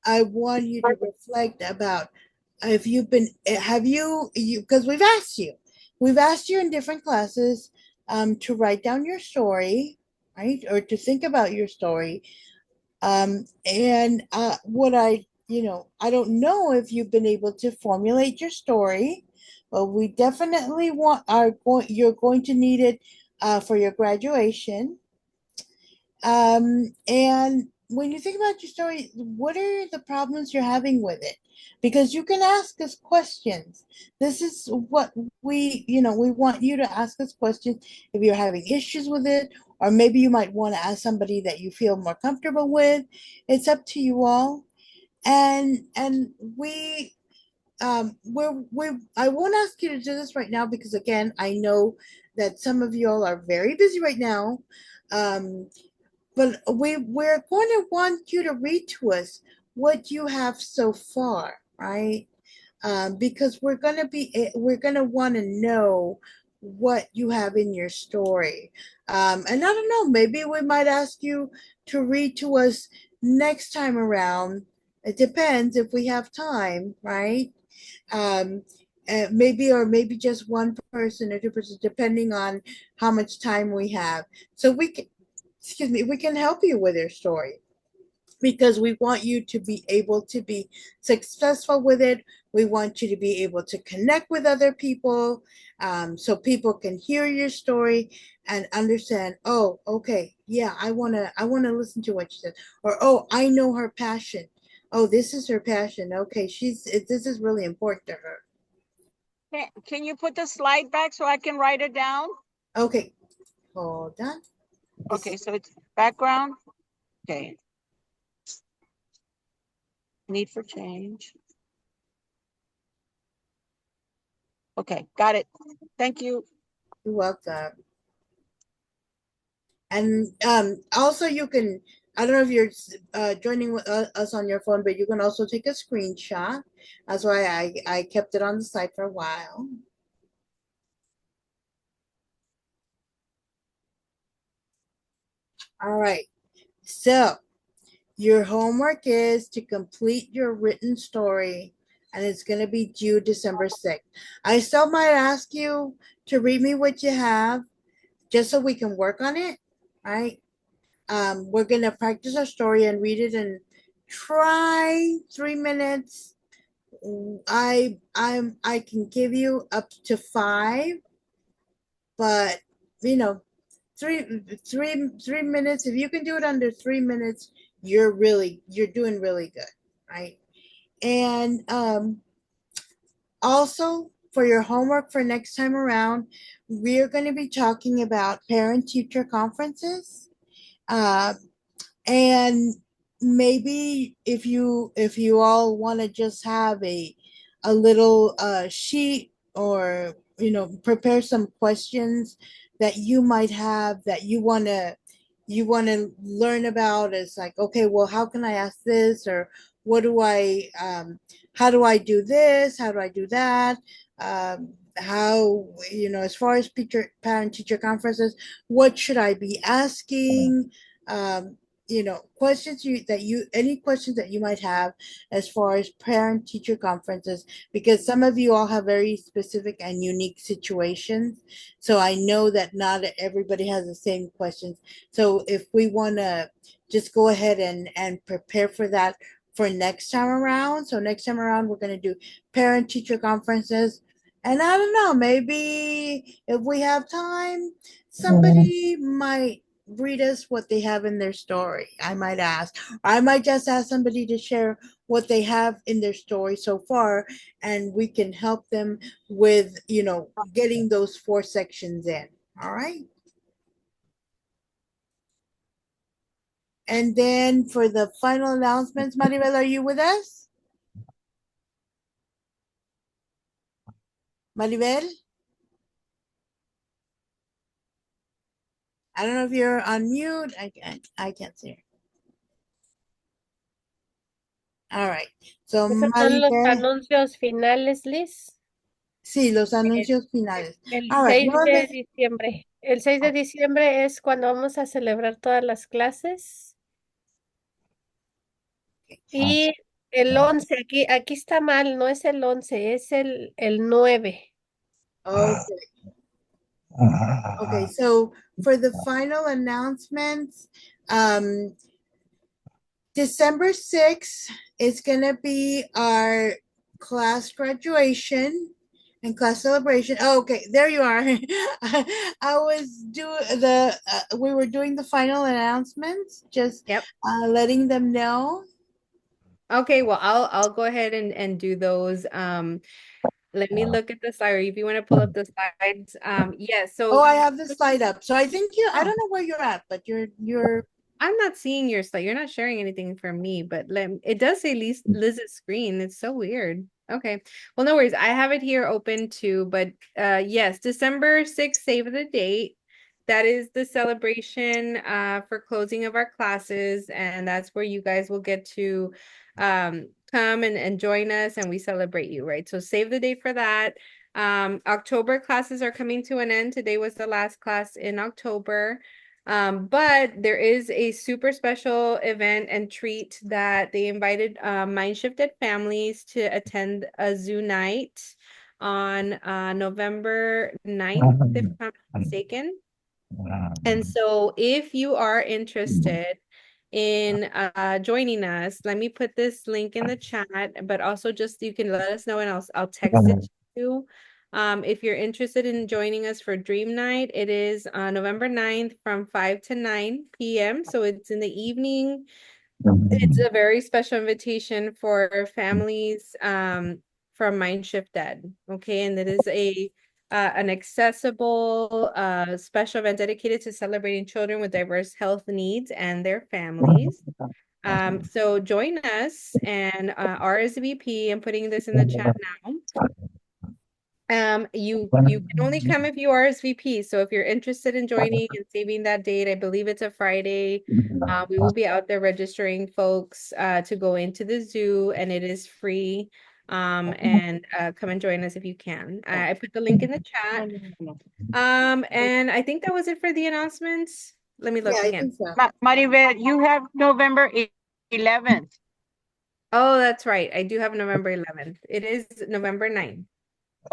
I want you to reflect about if you've been, have you, because we've asked you in different classes to write down your story, right? Or to think about your story. And what I don't know if you've been able to formulate your story, but we definitely you're going to need it for your graduation. And when you think about your story, what are the problems you're having with it? Because you can ask us questions. This is what we want you to ask us questions if you're having issues with it, or maybe you might want to ask somebody that you feel more comfortable with. It's up to you all. And we I won't ask you to do this right now because again, I know that some of you all are very busy right now. Um, but we're going to want you to read to us what you have so far, right? Because we're gonna want to know what you have in your story. And I don't know, maybe we might ask you to read to us next time around. It depends if we have time, right? Um, maybe or maybe just one person or two persons, depending on how much time we have. So we can help you with your story because we want you to be able to be successful with it. We want you to be able to connect with other people, so people can hear your story and understand. Oh, okay, yeah, I wanna listen to what she said, or oh, I know her passion. Oh, this is her passion. Okay, this is really important to her. Can you put the slide back so I can write it down? Okay, hold on. Okay, so it's background. Okay. Need for change. Okay, got it. Thank you. You're welcome. And also you can, I don't know if you're joining with us on your phone, but you can also take a screenshot. That's why I kept it on the site for a while. All right. So your homework is to complete your written story, and it's going to be due December 6th. I still might ask you to read me what you have just so we can work on it, right? We're gonna practice our story and read it and try 3 minutes. I can give you up to five, but you know, three minutes. If you can do it under 3 minutes, you're doing really good, right? And also for your homework for next time around, we're going to be talking about parent teacher conferences. Uh, and maybe if you all want to just have a little sheet, or prepare some questions that you might have that you want to learn about. It's like, okay, well, how can I ask this, or what do I how do I do this, how do I do that, how, as far as parent teacher conferences, what should I be asking, um, questions any questions that you might have as far as parent teacher conferences, because some of you all have very specific and unique situations. So I know that not everybody has the same questions. So if we want to just go ahead and prepare for that for next time around. So next time around, we're going to do parent teacher conferences. And I don't know, maybe if we have time, somebody might read us what they have in their story. I might ask. I might just ask somebody to share what they have in their story so far, and we can help them with, getting those 4 sections in. All right. And then for the final announcements, Maribel, are you with us? Maribel? I don't know if you're on mute. I can't see her. All right. So Esos son los Maribel, anuncios finales, Liz. sí, los El, anuncios finales. el All right. 6 de diciembre. El 6 de diciembre es cuando vamos a celebrar todas las clases. Y el 11 aquí está mal, no es el 11, es el 9. Okay. Okay. So for the final announcements, December 6th is going to be our class graduation. And class celebration. Oh, okay, there you are. I was we were doing the final announcements, just Yep. letting them know. Okay, well, I'll go ahead and do those. Let me look at the slide, or if you want to pull up the slides. Yes, Oh, so I have the slide up. So I think I oh, don't know where you're at, but you're I'm not seeing your slide. You're not sharing anything from me, but it does say Liz's screen. It's so weird. Okay. Well, no worries. I have it here open too, but yes, December 6th, save the date. That is the celebration for closing of our classes, and that's where you guys will get to come and join us and we celebrate you, right? So save the date for that. October classes are coming to an end. Today was the last class in October. But there is a super special event and treat that they invited mind shifted families to attend a zoo night on November 9th, if I'm not mistaken. And so if you are interested in joining us, let me put this link in the chat, but also just you can let us know and I'll text it to you. If you're interested in joining us for Dream Night, it is November 9th from 5 to 9 p.m. So it's in the evening. It's a very special invitation for families from Mind Shift Dead. Okay, and it is an accessible special event dedicated to celebrating children with diverse health needs and their families. So join us and RSVP. I'm putting this in the chat now. You can only come if you RSVP. So if you're interested in joining and saving that date, I believe it's a Friday. We will be out there registering folks to go into the zoo, and it is free. And come and join us if you can. I put the link in the chat. And I think that was it for the announcements. Let me yeah, look I again. think so. Maribel, you have November 11th. Oh, that's right. I do have November 11th. It is November 9th.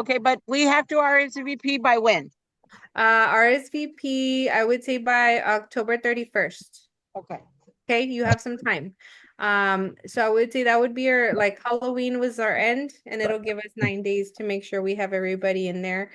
Okay, but we have to RSVP by when? RSVP, I would say by October 31st. Okay. Okay, you have some time. So I would say that would be our, like, Halloween was our end, and it'll give us 9 days to make sure we have everybody in there.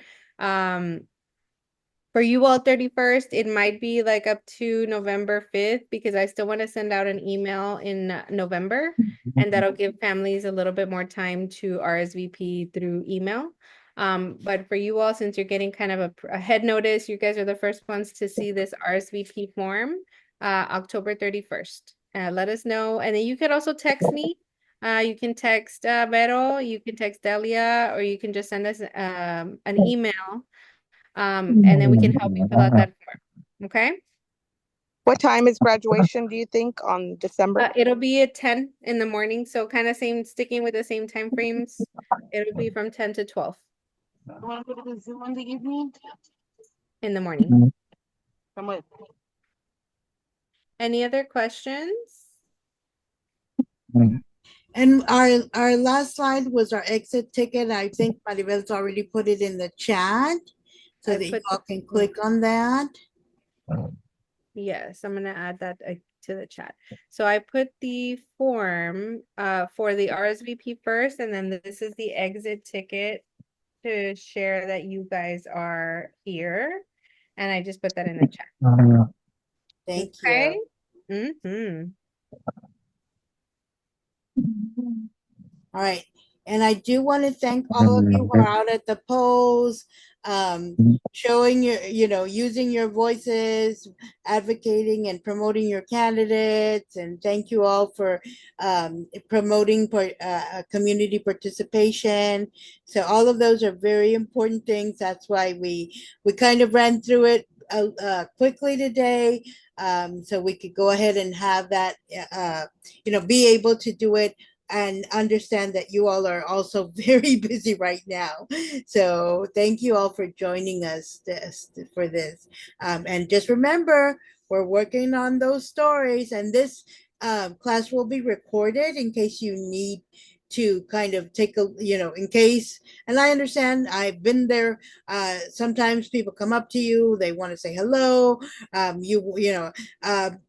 For you all 31st, it might be like up to November 5th because I still want to send out an email in November, and that'll give families a little bit more time to RSVP through email. But for you all, since you're getting kind of a head notice, you guys are the first ones to see this RSVP form, October 31st. Let us know. And then you could also text me. You can text Vero, you can text Delia, or you can just send us an email. And then we can help you fill out that form. Okay. What time is graduation, do you think, on December? It'll be at 10 in the morning. So kind of sticking with the same time frames. It'll be from 10 to 12 You want to go to the zoo in the evening? in the morning. Come with. Any other questions? And our last slide was our exit ticket. I think Maribel's already put it in the chat so that you all can click on that. Yes, I'm gonna add that to the chat. So I put the form for the RSVP first, and then this is the exit ticket to share that you guys are here. And I just put that in the chat. Thank Okay. you. Mm-hmm. All right. And I do want to thank all of you who are out at the polls, showing using your voices, advocating and promoting your candidates. And thank you all for promoting community participation. So all of those are very important things. That's why we kind of ran through it quickly today. So we could go ahead and have that, be able to do it and understand that you all are also very busy right now. So thank you all for joining us for this. And just remember, we're working on those stories, and this class will be recorded in case you need to kind of take a, in case. And I understand, I've been there. Sometimes people come up to you, they want to say hello.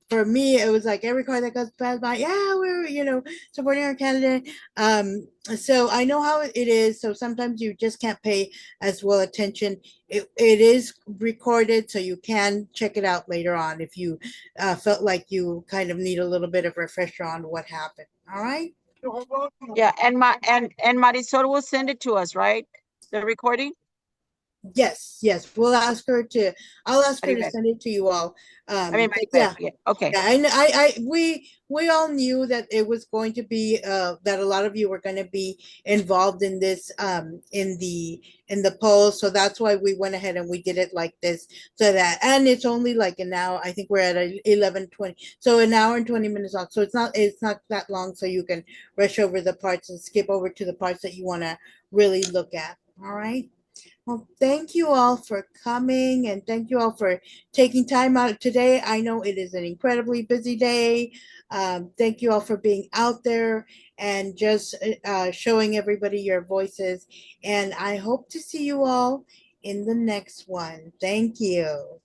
For me, it was like every car that goes past by, yeah, we're, supporting our candidate. So I know how it is. So sometimes you just can't pay as well attention. It is recorded, so you can check it out later on if you felt like you kind of need a little bit of refresher on what happened. All right. Yeah, and Marisol will send it to us, right? The recording? Yes, yes. I'll ask her to Maribel. send it to you all. I mean, But Maribel, yeah, yeah, okay. yeah, and we all knew that it was going to be that a lot of you were going to be involved in this in the poll, so that's why we went ahead and we did it like this, so that, and it's only like an hour. I think we're at 11:20, so an hour and 20 minutes off. So it's not that long, so you can rush over the parts and skip over to the parts that you want to really look at. All right. Well, thank you all for coming, and thank you all for taking time out today. I know it is an incredibly busy day. Thank you all for being out there and just showing everybody your voices. And I hope to see you all in the next one. Thank you.